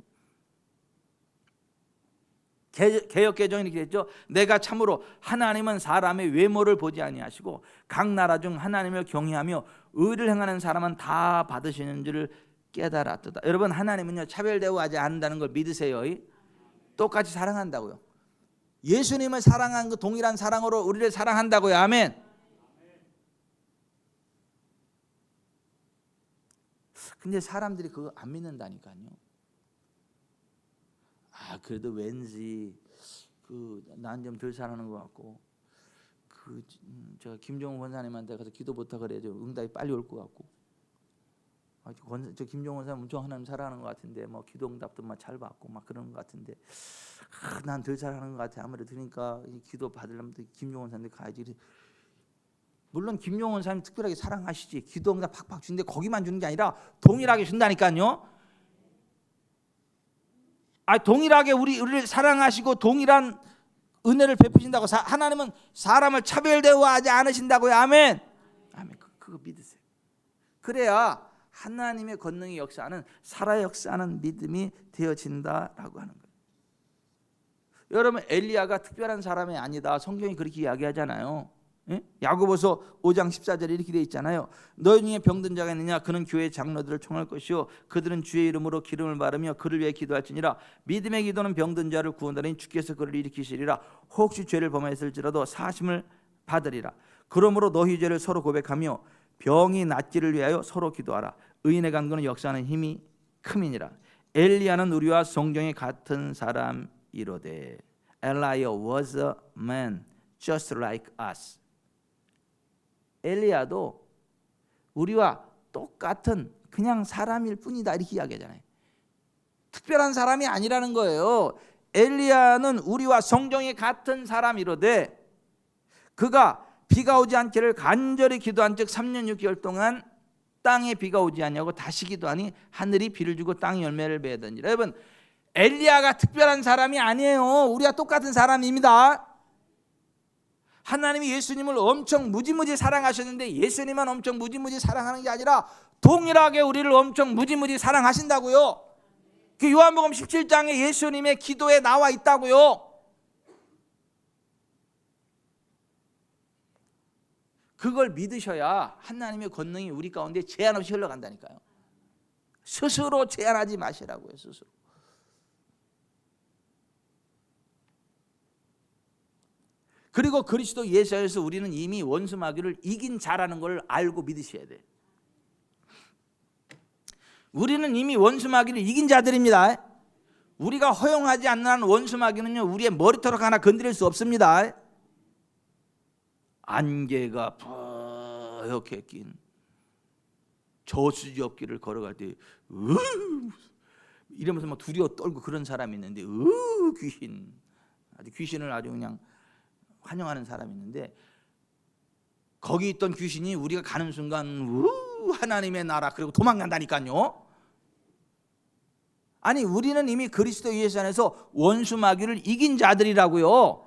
개역개정이 이렇게 됐죠. 내가 참으로 하나님은 사람의 외모를 보지 아니하시고 각 나라 중 하나님을 경외하며 의를 행하는 사람은 다 받으시는 줄을 깨달았도다. 여러분, 하나님은요 차별대우하지 않는다는 걸 믿으세요. 똑같이 사랑한다고요. 예수님을 사랑한 그 동일한 사랑으로 우리를 사랑한다고요. 아멘. 근데 사람들이 그거 안 믿는다니까요. 그래도 왠지 난 좀 덜 사랑하는 것 같고 저 김종훈 원사님한테 가서 기도 부탁을 해야죠. 응답이 빨리 올 것 같고. 저 김종훈 원사님 엄청 하나님 사랑하는 것 같은데 뭐 기도 응답도 막 잘 받고 막 그러는 것 같은데 난 덜 사랑하는 것 같아. 아무래도 그러니까 기도 받으려면 김종훈 원사님한테 가야지. 물론 김종훈 원사님 특별하게 사랑하시지. 기도 응답 팍팍 주는데 거기만 주는 게 아니라 동일하게 준다니까요. 동일하게 우리를 사랑하시고 동일한 은혜를 베푸신다고. 하나님은 사람을 차별대우하지 않으신다고요. 아멘. 아멘. 그거 믿으세요. 그래야 하나님의 권능이 역사하는 살아 역사하는 믿음이 되어진다라고 하는 거예요. 여러분, 엘리야가 특별한 사람이 아니다. 성경이 그렇게 이야기하잖아요. 야고보서 5장 14절에 이렇게 되어 있잖아요. 너희 중에 병든 자가 있느냐? 그는 교회 장로들을 청할 것이요 그들은 주의 이름으로 기름을 바르며 그를 위해 기도할지니라. 믿음의 기도는 병든 자를 구원하리니 주께서 그를 일으키시리라. 혹시 죄를 범했을지라도 사하심을 받으리라. 그러므로 너희 죄를 서로 고백하며 병이 낫기를 위하여 서로 기도하라. 의인의 간구는 역사하는 힘이 큼이니라. 엘리야는 우리와 성경에 같은 사람이로되. Elijah was a man just like us. 엘리야도 우리와 똑같은 그냥 사람일 뿐이다 이렇게 이야기하잖아요. 특별한 사람이 아니라는 거예요. 엘리야는 우리와 성경에 같은 사람이로되 그가 비가 오지 않기를 간절히 기도한 즉 3년 6개월 동안 땅에 비가 오지 않냐고 다시 기도하니 하늘이 비를 주고 땅이 열매를 맺으니라. 여러분, 엘리야가 특별한 사람이 아니에요. 우리와 똑같은 사람입니다. 하나님이 예수님을 엄청 무지무지 사랑하셨는데 예수님만 엄청 무지무지 사랑하는 게 아니라 동일하게 우리를 엄청 무지무지 사랑하신다고요. 그 요한복음 17장에 예수님의 기도에 나와 있다고요. 그걸 믿으셔야 하나님의 권능이 우리 가운데 제한 없이 흘러간다니까요. 스스로 제한하지 마시라고요. 스스로. 그리고 그리스도 예수 안에서 우리는 이미 원수 마귀를 이긴 자라는 걸 알고 믿으셔야 돼요. 우리는 이미 원수 마귀를 이긴 자들입니다. 우리가 허용하지 않는 원수 마귀는요, 우리의 머리털 하나 건드릴 수 없습니다. 안개가 뽀얗게 낀 저수지 옆길을 걸어갈 때 이러면서 막 두려워 떨고 그런 사람이 있는데 귀신, 아주 귀신을 아주 그냥 환영하는 사람이 있는데, 거기 있던 귀신이 우리가 가는 순간 하나님의 나라 그리고 도망간다니까요. 아니, 우리는 이미 그리스도 예수 안에서 원수 마귀를 이긴 자들이라고요.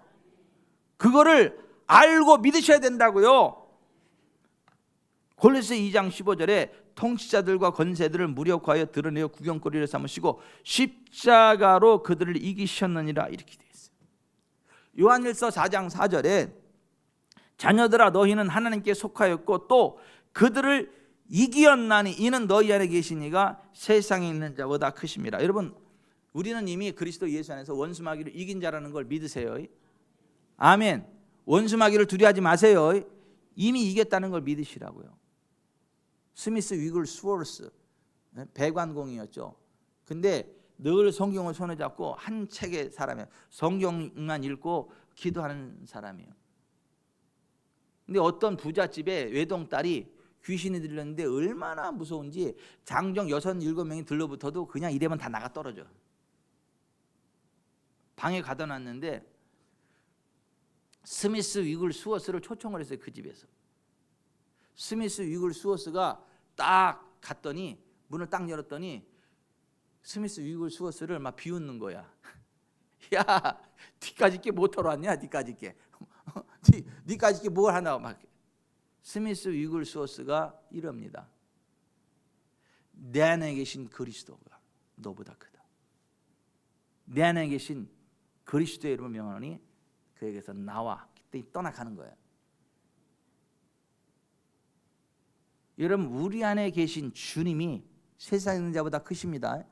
그거를 알고 믿으셔야 된다고요. 골로새 2장 15절에 통치자들과 권세들을 무력화하여 드러내어 구경거리를 삼으시고 십자가로 그들을 이기셨느니라, 이렇게 되어 있어요. 요한일서 4장 4절에 자녀들아 너희는 하나님께 속하였고 또 그들을 이기었나니 이는 너희 안에 계시니가 세상에 있는 자보다 크심이라. 여러분, 우리는 이미 그리스도 예수 안에서 원수 마귀를 이긴 자라는 걸 믿으세요. 아멘. 원수 마귀를 두려워하지 마세요. 이미 이겼다는 걸 믿으시라고요. 스미스 위글 스워스 배관공이었죠. 근데 늘 성경을 손에 잡고 한 책의 사람이에요. 성경만 읽고 기도하는 사람이에요. 근데 어떤 부잣집에 외동딸이 귀신이 들렸는데 얼마나 무서운지 장정 6, 7명이 들러붙어도 그냥 이래면 다 나가 떨어져. 방에 가둬 놨는데 스미스 위글 스워스를 초청을 했어요. 그 집에서. 스미스 위글 스워스가 딱 갔더니 문을 딱 열었더니 스미스 위글 스워스를 막 비웃는 거야. 야, 니까지 게 뭐 털어 왔냐? 니까지 게. 니까지 게 뭘 하나 막. 스미스 위글 스워스가 이럽니다. 내 안에 계신 그리스도가 너보다 크다. 내 안에 계신 그리스도의 이름을 명하노니 그에게서 나와. 그때 떠나가는 거예요. 여러분, 우리 안에 계신 주님이 세상에 있는 자보다 크십니다.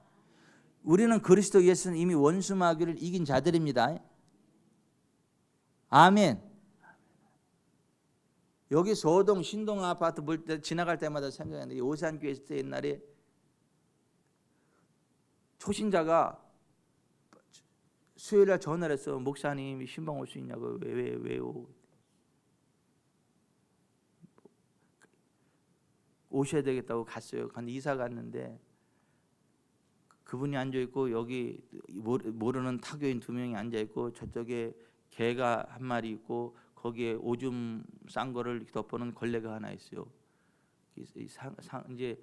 우리는 그리스도 예수는 이미 원수 마귀를 이긴 자들입니다. 아멘. 여기 소동 신동 아파트 볼 때 지나갈 때마다 생각하는데, 오산교회 있을 때 옛날에 초신자가 수요일날 전화를 해서 목사님 신방 올 수 있냐고. 왜요? 오셔야 되겠다고 갔어요. 근데 이사 갔는데 그분이 앉아있고 여기 모르는 타교인 2명이 앉아있고 저쪽에 개가 한 마리 있고 거기에 오줌 싼 거를 덮어놓은 걸레가 하나 있어요. 이제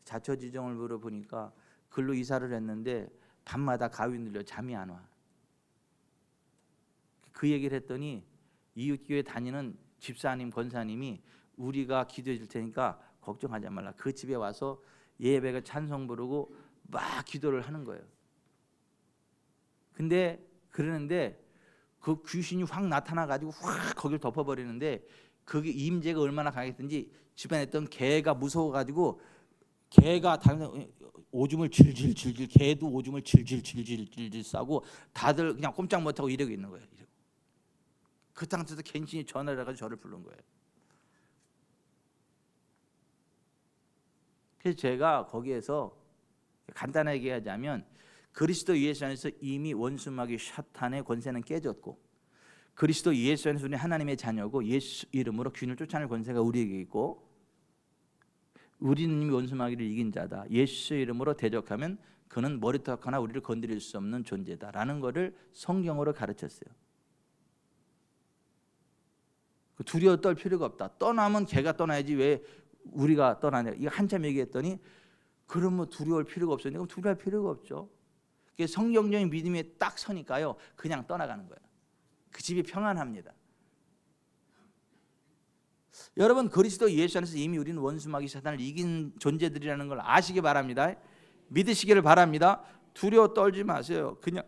자처지정을 물어보니까 글로 이사를 했는데 밤마다 가위 눌려 잠이 안 와. 그 얘기를 했더니 이웃교회 다니는 집사님, 권사님이 우리가 기도해 줄 테니까 걱정하지 말라. 그 집에 와서 예배가 찬송 부르고 막 기도를 하는 거예요. 근데 그러는데 그 귀신이 확 나타나가지고 확 거기를 덮어버리는데 그게 임재가 얼마나 강했든지 집안에 있던 개가 무서워가지고 개가 다른 오줌을 질질질질, 개도 오줌을 질질질질 싸고 다들 그냥 꼼짝 못하고 이러고 있는 거예요. 그 상태에서 괜히 전화를 해가지고 저를 부른 거예요. 그래서 제가 거기에서 간단하게 얘기하자면 그리스도 예수 안에서 이미 원수 마귀 사탄의 권세는 깨졌고 그리스도 예수 안에서 우리는 하나님의 자녀고 예수 이름으로 귀인을 쫓아낼 권세가 우리에게 있고 우리는 이미 원수 마귀를 이긴 자다. 예수 이름으로 대적하면 그는 머리털 하나 우리를 건드릴 수 없는 존재다라는 것을 성경으로 가르쳤어요. 두려워 떨 필요가 없다. 떠나면 걔가 떠나야지 왜 우리가 떠나냐. 이거 한참 얘기했더니 그러면 두려울 필요가 없어요. 그럼 두려울 필요가 없죠. 성경적인 믿음에 딱 서니까요 그냥 떠나가는 거예요. 그 집이 평안합니다. 여러분, 그리스도 예수 안에서 이미 우리는 원수 마귀 사탄을 이긴 존재들이라는 걸 아시기 바랍니다. 믿으시기를 바랍니다. 두려워 떨지 마세요. 그냥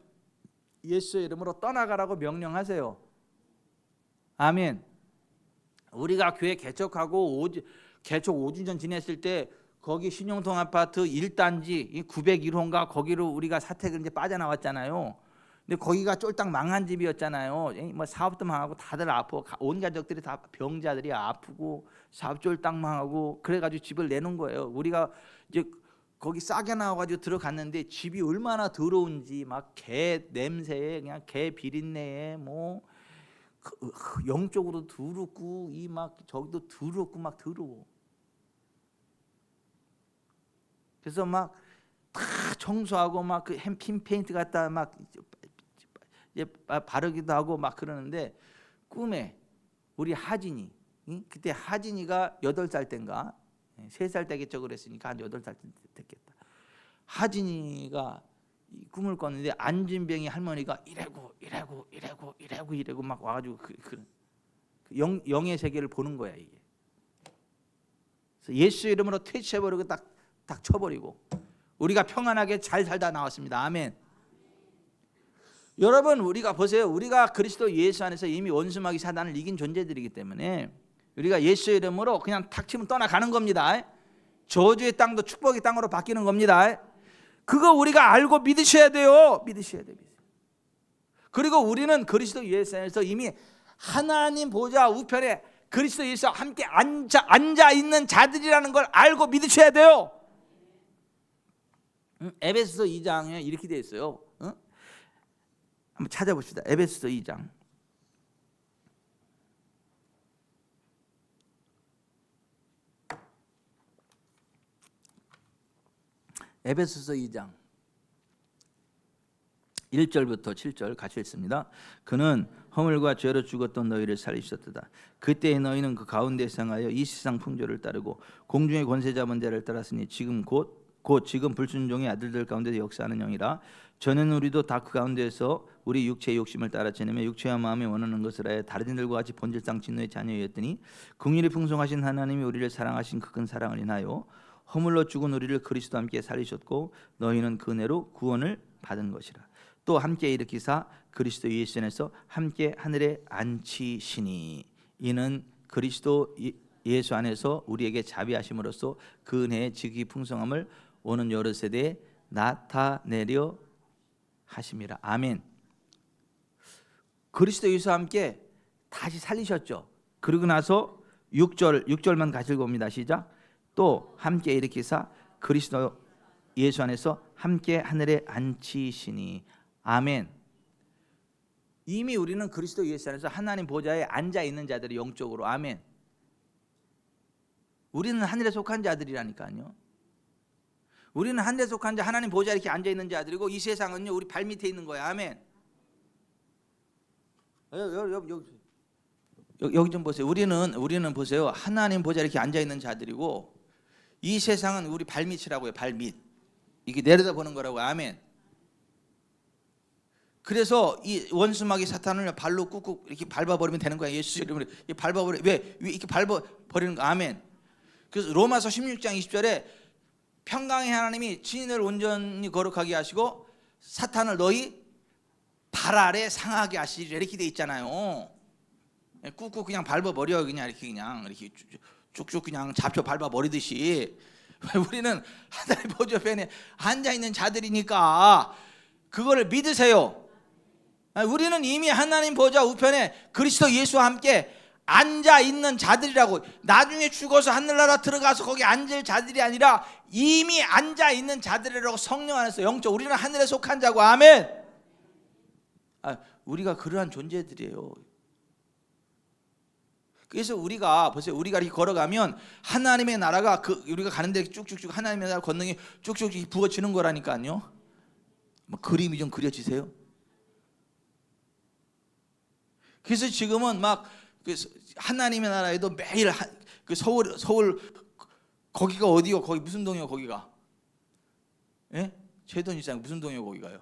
예수의 이름으로 떠나가라고 명령하세요. 아멘. 우리가 교회 개척하고 개척 5주년 지냈을 때 거기 신용통 아파트 1단지 901호인가 거기로 우리가 사택을 이제 빠져나왔잖아요. 근데 거기가 쫄딱 망한 집이었잖아요. 뭐 사업도 망하고 다들 아프고 온 가족들이 다 병자들이 아프고 사업 쫄딱 망하고 그래가지고 집을 내놓은 거예요. 우리가 이제 거기 싸게 나와가지고 들어갔는데 집이 얼마나 더러운지 막 개 냄새에 그냥 개 비린내에 뭐 영적으로 더럽고 이 막 저기도 더럽고 막 더러워. 그래서 막 다 청소하고 막 그 햄핀 페인트 갖다 막 바르기도 하고 막 그러는데 꿈에 우리 하진이 그때 하진이가 8살 때인가 3살 때겠죠. 그랬으니까 한 8살 때 됐겠다. 하진이가 꿈을 꿨는데 안진병이 할머니가 이래고 막 와가지고 영의 세계를 보는 거야 이게. 그래서 예수 이름으로 퇴치해버리고 딱 쳐버리고 우리가 평안하게 잘 살다 나왔습니다. 아멘. 여러분 우리가 보세요. 우리가 그리스도 예수 안에서 이미 원수마귀 사단을 이긴 존재들이기 때문에 우리가 예수 이름으로 그냥 탁 치면 떠나가는 겁니다. 저주의 땅도 축복의 땅으로 바뀌는 겁니다. 그거 우리가 알고 믿으셔야 돼요. 믿으셔야 돼요. 그리고 우리는 그리스도 예수 안에서 이미 하나님 보좌 우편에 그리스도 예수와 함께 앉아 있는 자들이라는 걸 알고 믿으셔야 돼요. 에베소서 2장에 이렇게 되어 있어요. 한번 찾아봅시다. 에베소서 2장. 에베소서 2장 1절부터 7절 같이 읽습니다. 그는 허물과 죄로 죽었던 너희를 살리셨도다. 그때의 너희는 그 가운데 생하여 이 세상 풍조를 따르고 공중의 권세 잡은 자를 따랐으니 지금 곧 지금 불순종의 아들들 가운데서 역사하는 영이라. 전에는 우리도 다 그 가운데서 우리 육체의 욕심을 따라 지내며 육체와 마음이 원하는 것을 하여 다른 이들과 같이 본질상 진노의 자녀였더니 긍휼이 풍성하신 하나님이 우리를 사랑하신 그 큰 사랑을 인하여 허물로 죽은 우리를 그리스도와 함께 살리셨고 너희는 그 은혜로 구원을 받은 것이라. 또 함께 일으키사 그리스도 예수 안에서 함께 하늘에 앉히시니 이는 그리스도 예수 안에서 우리에게 자비하심으로써 그 은혜의 지극히 풍성함을 오는 여러 세대에 나타내려 하심이라. 아멘. 그리스도 예수와 함께 다시 살리셨죠. 그러고 나서 6절만 같이 읽어봅니다. 시작. 또 함께 일으키사 그리스도 예수 안에서 함께 하늘에 앉히시니. 아멘. 이미 우리는 그리스도 예수 안에서 하나님 보좌에 앉아 있는 자들이 영적으로. 아멘. 우리는 하늘에 속한 자들이라니까요. 우리는 하늘에 속한 자, 하나님 보좌에 이렇게 앉아 있는 자들이고 이 세상은요 우리 발 밑에 있는 거야. 아멘. 여기 좀 보세요. 우리는 보세요. 하나님 보좌에 이렇게 앉아 있는 자들이고 이 세상은 우리 발 밑이라고요. 발 밑. 이게 내려다보는 거라고. 아멘. 그래서 이 원수마귀 사탄을 발로 꾹꾹 이렇게 밟아버리면 되는 거야. 예수 이름으로 밟아버려. 왜 이렇게 밟아버리는 거야. 아멘. 그래서 로마서 16장 20절에 평강의 하나님이 진인을 온전히 거룩하게 하시고 사탄을 너희 발 아래 상하게 하시리라 이렇게 돼 있잖아요. 꾹꾹 그냥 밟아버려. 그냥 이렇게 쭉쭉 그냥 잡초 밟아버리듯이. 우리는 하나님 보좌편에 앉아있는 자들이니까 그거를 믿으세요. 우리는 이미 하나님 보좌 우편에 그리스도 예수와 함께 앉아있는 자들이라고. 나중에 죽어서 하늘나라 들어가서 거기 앉을 자들이 아니라 이미 앉아있는 자들이라고. 성령 안에서 영적. 우리는 하늘에 속한 자고. 아멘. 우리가 그러한 존재들이에요. 그래서 우리가 보세요. 우리가 이렇게 걸어가면 하나님의 나라가 우리가 가는 데 쭉쭉쭉 하나님의 나라 권능이 쭉쭉 부어지는 거라니까요. 뭐 그림이 좀 그려지세요? 그래서 지금은 막 하나님의 나라에도 매일 서울 거기가 어디요? 거기 무슨 동이요? 거기가? 예? 제돈이상 무슨 동이요? 거기가요?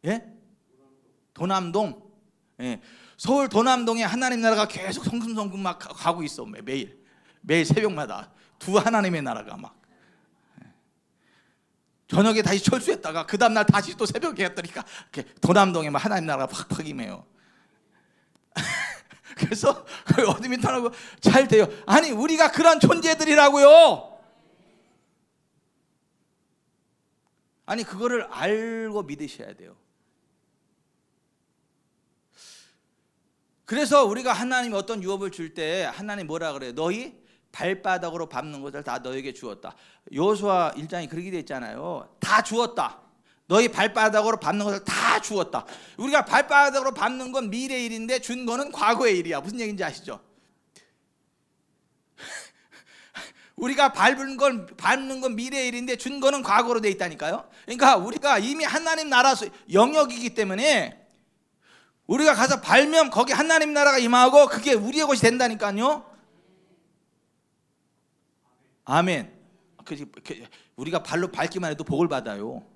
예? 도남동. 예. 서울 도남동에 하나님 나라가 계속 성큼성큼 막 가고 있어. 매일 새벽마다 두 하나님의 나라가 막. 저녁에 다시 철수했다가 그 다음날 다시 또 새벽에 했더니까 도남동에 막 하나님 나라가 팍팍 임해요. 그래서 어디 밑하고 잘 돼요. 아니 우리가 그런 존재들이라고요. 아니 그거를 알고 믿으셔야 돼요. 그래서 우리가 하나님이 어떤 유업을 줄 때 하나님 뭐라 그래요? 너희 발바닥으로 밟는 것을 다 너에게 주었다. 여호수아 1장이 그렇게 돼 있잖아요. 다 주었다. 너희 발바닥으로 밟는 것을 다 주었다. 우리가 발바닥으로 밟는 건 미래의 일인데 준 거는 과거의 일이야. 무슨 얘기인지 아시죠? 우리가 밟는 건 미래의 일인데 준 거는 과거로 돼 있다니까요. 그러니까 우리가 이미 하나님 나라 영역이기 때문에 우리가 가서 밟으면 거기 하나님 나라가 임하고 그게 우리의 것이 된다니까요. 아멘. 우리가 발로 밟기만 해도 복을 받아요.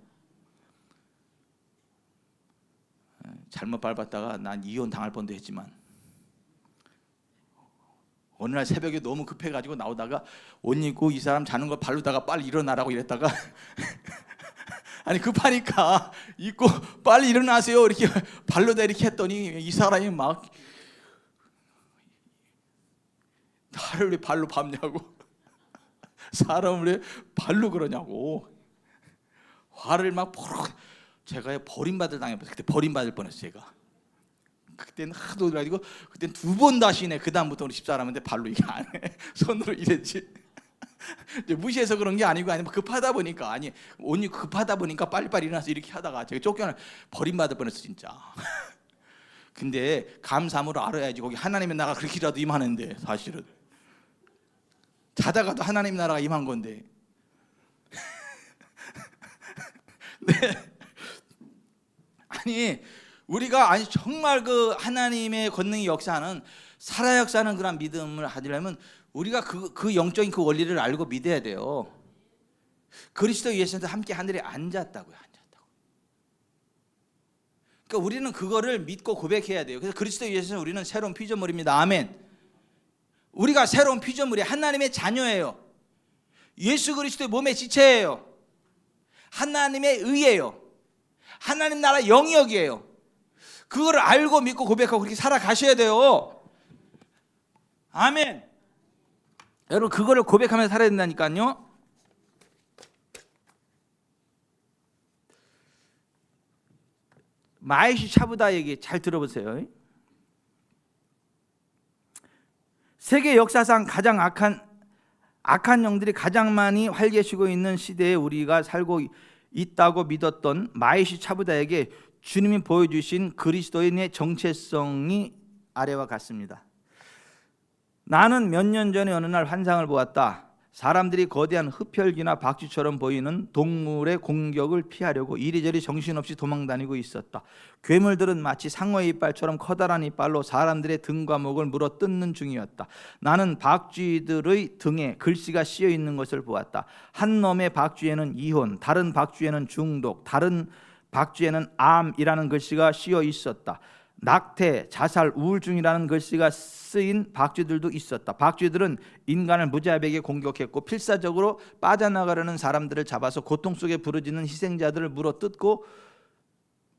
잘못 밟았다가 난 이혼 당할 뻔도 했지만 어느 날 새벽에 너무 급해가지고 나오다가 옷 입고 이 사람 자는 거 바르다가 빨리 일어나라고 이랬다가 아니 급하니까 입고 빨리 일어나세요 이렇게 바르다 이렇게 했더니 이 사람이 막 나를 왜 발로 밟냐고 사람을 왜 발로 그러냐고 화를 막 버럭. 제가 버림받을 당해봤어요. 그때 버림받을 뻔했어요. 제가 그때는 하도 그래가지고 그때는 2번 다시네. 그 다음부터는 집사람한테 발로 이게 안 해. 손으로 이랬지. 이제 무시해서 그런 게 아니고 아니면 급하다 보니까 아니 옷이 급하다 보니까 빨리빨리 일어나서 이렇게 하다가 제가 쫓겨나 버림받을 뻔했어 진짜. 근데 감사함으로 알아야지 거기 하나님의 나라가 그렇게라도 임하는데 사실은 자다가도 하나님 나라가 임한 건데. 네. 아니 우리가 아니 정말 그 하나님의 권능이 역사하는 살아 역사하는 그런 믿음을 하려면 우리가 그 영적인 그 원리를 알고 믿어야 돼요. 그리스도 예수님과 함께 하늘에 앉았다고요. 그러니까 우리는 그거를 믿고 고백해야 돼요. 그래서 그리스도 예수는 우리는 새로운 피조물입니다. 아멘. 우리가 새로운 피조물이 하나님의 자녀예요. 예수 그리스도의 몸의 지체예요. 하나님의 의예요. 하나님 나라 영역이에요. 그걸 알고 믿고 고백하고 그렇게 살아가셔야 돼요. 아멘. 여러분 그거를 고백하면서 살아야 된다니까요. 마이시 차부다 얘기 잘 들어보세요. 세계 역사상 가장 악한 영들이 가장 많이 활개치고 있는 시대에 우리가 살고 있다고 믿었던 마이시 차부다에게 주님이 보여주신 그리스도인의 정체성이 아래와 같습니다. 나는 몇 년 전에 어느 날 환상을 보았다. 사람들이 거대한 흡혈귀나 박쥐처럼 보이는 동물의 공격을 피하려고 이리저리 정신없이 도망다니고 있었다. 괴물들은 마치 상어의 이빨처럼 커다란 이빨로 사람들의 등과 목을 물어 뜯는 중이었다. 나는 박쥐들의 등에 글씨가 씌어 있는 것을 보았다. 한 놈의 박쥐에는 이혼, 다른 박쥐에는 중독, 다른 박쥐에는 암이라는 글씨가 씌어 있었다. 낙태, 자살, 우울증이라는 글씨가 쓰인 박쥐들도 있었다. 박쥐들은 인간을 무자비하게 공격했고 필사적으로 빠져나가려는 사람들을 잡아서 고통 속에 부르짖는 희생자들을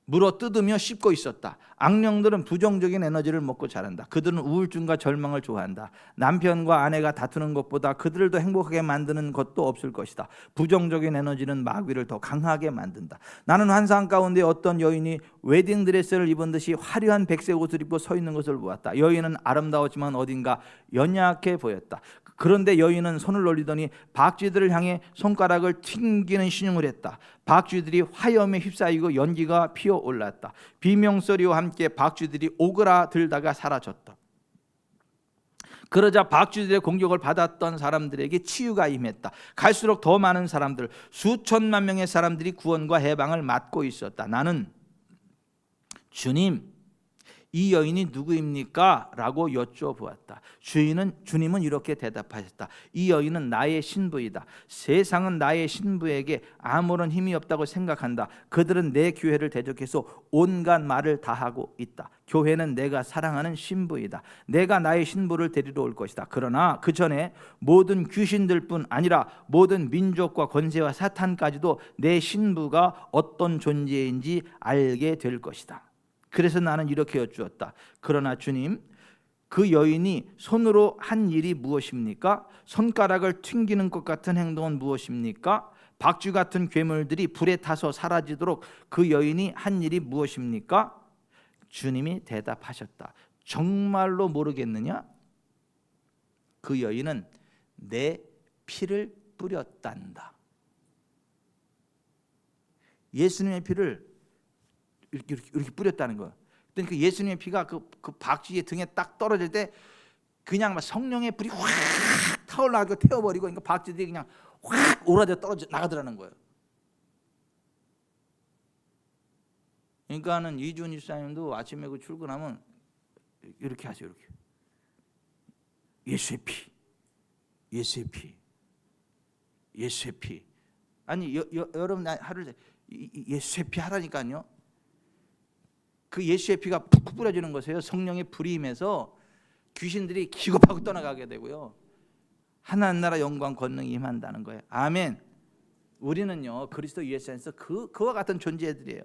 물어뜯으며 씹고 있었다. 악령들은 부정적인 에너지를 먹고 자란다. 그들은 우울증과 절망을 좋아한다. 남편과 아내가 다투는 것보다 그들을 더 행복하게 만드는 것도 없을 것이다. 부정적인 에너지는 마귀를 더 강하게 만든다. 나는 환상 가운데 어떤 여인이 웨딩드레스를 입은 듯이 화려한 백색 옷을 입고 서 있는 것을 보았다. 여인은 아름다웠지만 어딘가 연약해 보였다. 그런데 여인은 손을 올리더니 박쥐들을 향해 손가락을 튕기는 신용을 했다. 박쥐들이 화염에 휩싸이고 연기가 피어올랐다. 비명소리와 함께 박쥐들이 오그라들다가 사라졌다. 그러자 박쥐들의 공격을 받았던 사람들에게 치유가 임했다. 갈수록 더 많은 사람들, 수천만 명의 사람들이 구원과 해방을 맞고 있었다. 나는 주님, 이 여인이 누구입니까? 라고 여쭤보았다. 주님은 이렇게 대답하셨다. 이 여인은 나의 신부이다. 세상은 나의 신부에게 아무런 힘이 없다고 생각한다. 그들은 내 교회를 대적해서 온갖 말을 다 하고 있다. 교회는 내가 사랑하는 신부이다. 내가 나의 신부를 데리러 올 것이다. 그러나 그 전에 모든 귀신들뿐 아니라 모든 민족과 권세와 사탄까지도 내 신부가 어떤 존재인지 알게 될 것이다. 그래서 나는 이렇게 여쭈었다. 그러나 주님, 그 여인이 손으로 한 일이 무엇입니까? 손가락을 튕기는 것 같은 행동은 무엇입니까? 박쥐 같은 괴물들이 불에 타서 사라지도록 그 여인이 한 일이 무엇입니까? 주님이 대답하셨다. 정말로 모르겠느냐? 그 여인은 내 피를 뿌렸단다. 예수님의 피를 이렇게 뿌렸다는 거예요. 그러니까 예수님의 피가 그 박쥐의 등에 딱 떨어질 때 그냥 막 성령의 불이 확 타올라서 태워버리고, 그러니까 박쥐들이 그냥 확 오라져 떨어져 나가더라는 거예요. 그러니까는 이준 집사님도 아침에 그 출근하면 이렇게 하세요. 이렇게 예수의 피, 예수의 피, 예수의 피. 아니 여러분 하루 예수의 피 하라니까요. 그 예수의 피가 푹푹 뿌려지는 것이에요. 성령의 불이 임해서 귀신들이 기겁하고 떠나가게 되고요. 하나님 나라 영광 권능이 임한다는 거예요. 아멘. 우리는요 그리스도 예수 안에서 그와 같은 존재들이에요.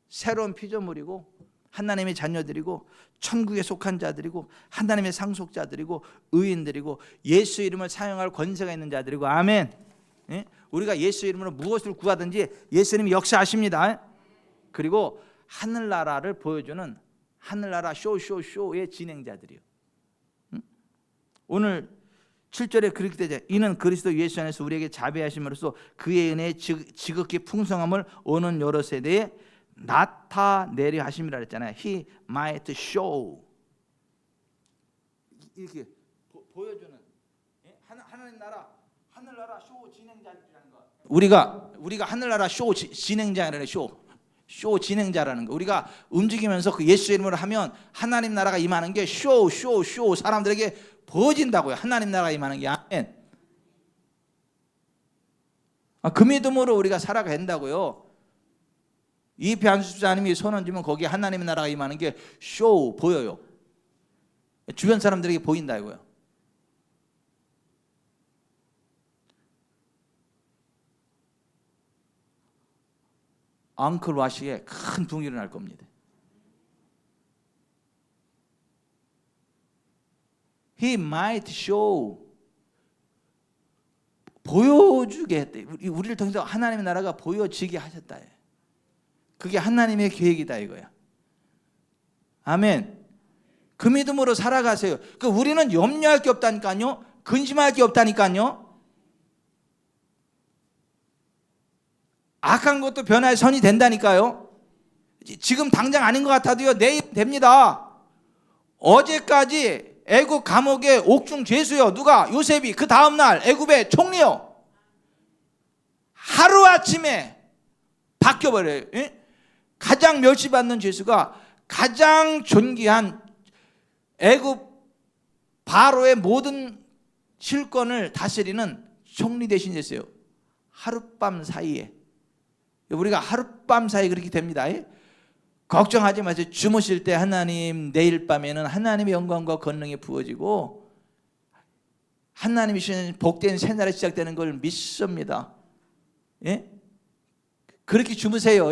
새로운 피조물이고 하나님의 자녀들이고 천국에 속한 자들이고 하나님의 상속자들이고 의인들이고 예수 이름을 사용할 권세가 있는 자들이고. 아멘. 예? 우리가 예수 이름으로 무엇을 구하든지 예수님이 역사하십니다. 그리고 하늘나라를 보여주는 하늘나라 쇼의 진행자들이요. 오늘 7절에 그렇게 되죠. 이는 그리스도 예수 안에서 우리에게 자비하심으로써 그의 은혜의 지극히 풍성함을 오는 여러 세대에 나타내려 하심이라 했잖아요. He might show. 이렇게 보여주는 하나님 나라 하늘나라 쇼 진행자라는 거. 우리가 하늘나라 쇼 진행자라는 쇼 진행자라는 거. 우리가 움직이면서 그 예수 이름으로 하면 하나님 나라가 임하는 게 쇼 사람들에게 보여진다고요. 하나님 나라가 임하는 게. 아멘. 그 믿음으로 우리가 살아가야 된다고요. 이피 안수사님이 손 얹으면 거기에 하나님의 나라가 임하는 게 쇼 보여요. 주변 사람들에게 보인다 이거예요. 앙클 와시에 큰 붕이 일어날 겁니다. He might show. 보여주게 했대. 우리를 통해서 하나님의 나라가 보여지게 하셨다. 그게 하나님의 계획이다 이거야. 아멘. 그 믿음으로 살아가세요. 우리는 염려할 게 없다니까요. 근심할 게 없다니까요. 악한 것도 변화의 선이 된다니까요. 지금 당장 아닌 것 같아도요 내일 됩니다. 어제까지 애굽 감옥의 옥중 죄수요. 누가? 요셉이. 그 다음날 애굽의 총리요. 하루아침에 바뀌어버려요. 가장 멸시받는 죄수가 가장 존귀한 애굽 바로의 모든 실권을 다스리는 총리 대신 됐어요. 하룻밤 사이에. 우리가 하룻밤 사이에 그렇게 됩니다. 걱정하지 마세요. 주무실 때 하나님, 내일 밤에는 하나님의 영광과 권능이 부어지고 하나님이 주시는 복된 새날이 시작되는 걸 믿습니다. 예? 그렇게 주무세요.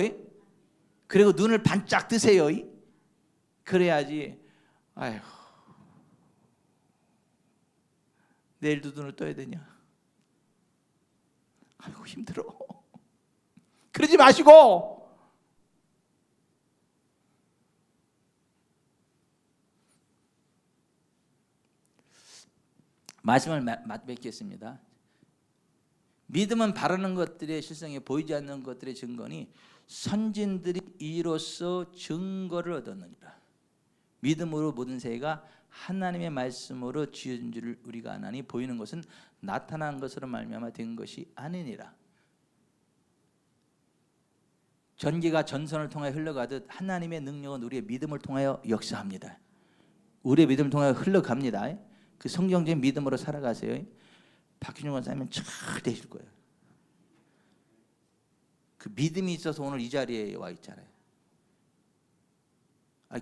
그리고 눈을 반짝 뜨세요. 그래야지. 아이고, 내일도 눈을 떠야 되냐? 아이고 힘들어. 그러지 마시고 말씀을 맺겠습니다. 믿음은 바라는 것들의 실상에 보이지 않는 것들의 증거니 선진들이 이로써 증거를 얻었느니라. 믿음으로 모든 세계가 하나님의 말씀으로 지은 줄 우리가 아나니 보이는 것은 나타난 것으로 말미암아 된 것이 아니니라. 전기가 전선을 통해 흘러가듯 하나님의 능력은 우리의 믿음을 통하여 역사합니다. 우리의 믿음을 통하여 흘러갑니다. 그 성경적인 믿음으로 살아가세요. 박희중 권사님은 잘 되실 거예요. 그 믿음이 있어서 오늘 이 자리에 와 있잖아요.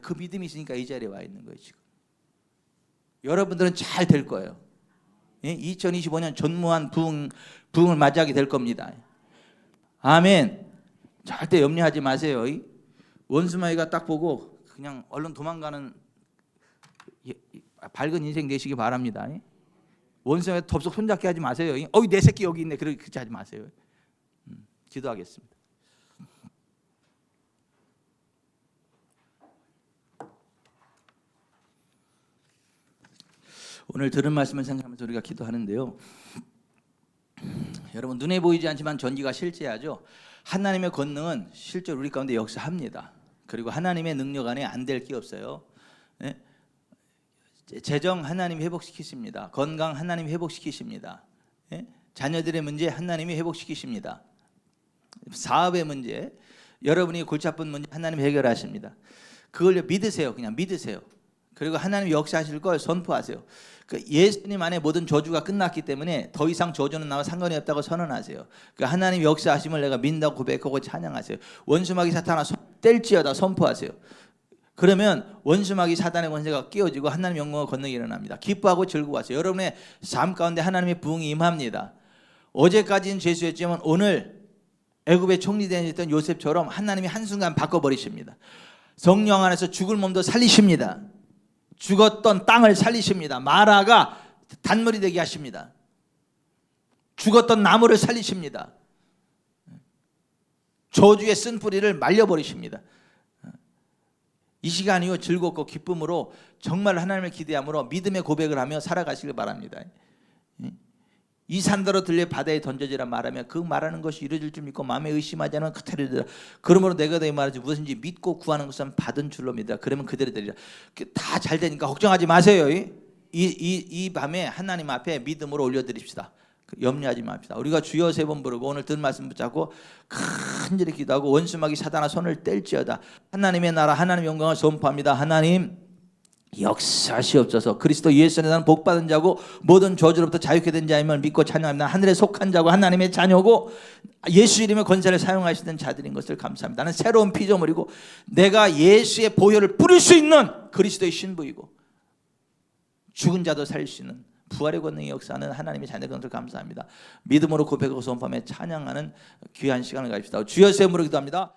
그 믿음이 있으니까 이 자리에 와 있는 거예요. 지금 여러분들은 잘 될 거예요. 2025년 전무한 부흥을 맞이하게 될 겁니다. 아멘. 절대 염려하지 마세요. 원수마귀가 딱 보고 그냥 얼른 도망가는 밝은 인생 되시기 바랍니다. 원수마귀 덥석 손잡게 하지 마세요. 어이 내 새끼 여기 있네. 그렇게 하지 마세요. 기도하겠습니다. 오늘 들은 말씀을 생각하면서 우리가 기도하는데요. 여러분 눈에 보이지 않지만 전기가 실제하죠. 하나님의 권능은 실제로 우리 가운데 역사합니다. 그리고 하나님의 능력 안에 안 될 게 없어요. 예? 재정 하나님이 회복시키십니다. 건강 하나님이 회복시키십니다. 예? 자녀들의 문제 하나님이 회복시키십니다. 사업의 문제, 여러분이 골치 아픈 문제 하나님이 해결하십니다. 그걸 믿으세요. 그냥 믿으세요. 그리고 하나님이 역사하실 걸 선포하세요. 그 예수님 안에 모든 저주가 끝났기 때문에 더 이상 저주는 나와 상관이 없다고 선언하세요. 그 하나님 역사하심을 내가 믿는다고 고백하고 찬양하세요. 원수마귀 사탄아 뗄지어다 선포하세요. 그러면 원수마귀 사단의 권세가 끼어지고 하나님 영광과 권능이 일어납니다. 기뻐하고 즐거워하세요. 여러분의 삶 가운데 하나님의 부흥이 임합니다. 어제까지는 죄수였지만 오늘 애굽의 총리되었던 요셉처럼 하나님이 한순간 바꿔버리십니다. 성령 안에서 죽을 몸도 살리십니다. 죽었던 땅을 살리십니다. 마라가 단물이 되게 하십니다. 죽었던 나무를 살리십니다. 저주의 쓴뿌리를 말려버리십니다. 이 시간이요 즐겁고 기쁨으로 정말 하나님을 기대함으로 믿음의 고백을 하며 살아가시길 바랍니다. 이 산더러 들려 바다에 던져지라 말하며 그 말하는 것이 이루어질 줄 믿고 마음에 의심하지 않으면 그대로 되리라. 그러므로 내가 너희 말하지 무엇인지 믿고 구하는 것은 받은 줄로 믿으라. 그러면 그대로 되리라. 다 잘 되니까 걱정하지 마세요. 이 밤에 하나님 앞에 믿음으로 올려드립시다. 염려하지 맙시다. 우리가 주여 3번 부르고 오늘 든 말씀 붙잡고 간절히 기도하고 원수마귀 사단아 손을 뗄지어다. 하나님의 나라 하나님의 영광을 선포합니다. 하나님 역사시옵소서. 그리스도 예수 안에 나는 복받은 자고 모든 저주로부터 자유케 된 자임을 믿고 찬양합니다. 하늘에 속한 자고 하나님의 자녀고 예수 이름의 권세를 사용하시는 자들인 것을 감사합니다. 나는 새로운 피조물이고 내가 예수의 보혈을 뿌릴 수 있는 그리스도의 신부이고 죽은 자도 살릴 수 있는 부활의 권능의 역사는 하나님의 자녀의 것을 감사합니다. 믿음으로 고백하고 선포하며 찬양하는 귀한 시간을 가집시다. 주여 세 무로 기도합니다.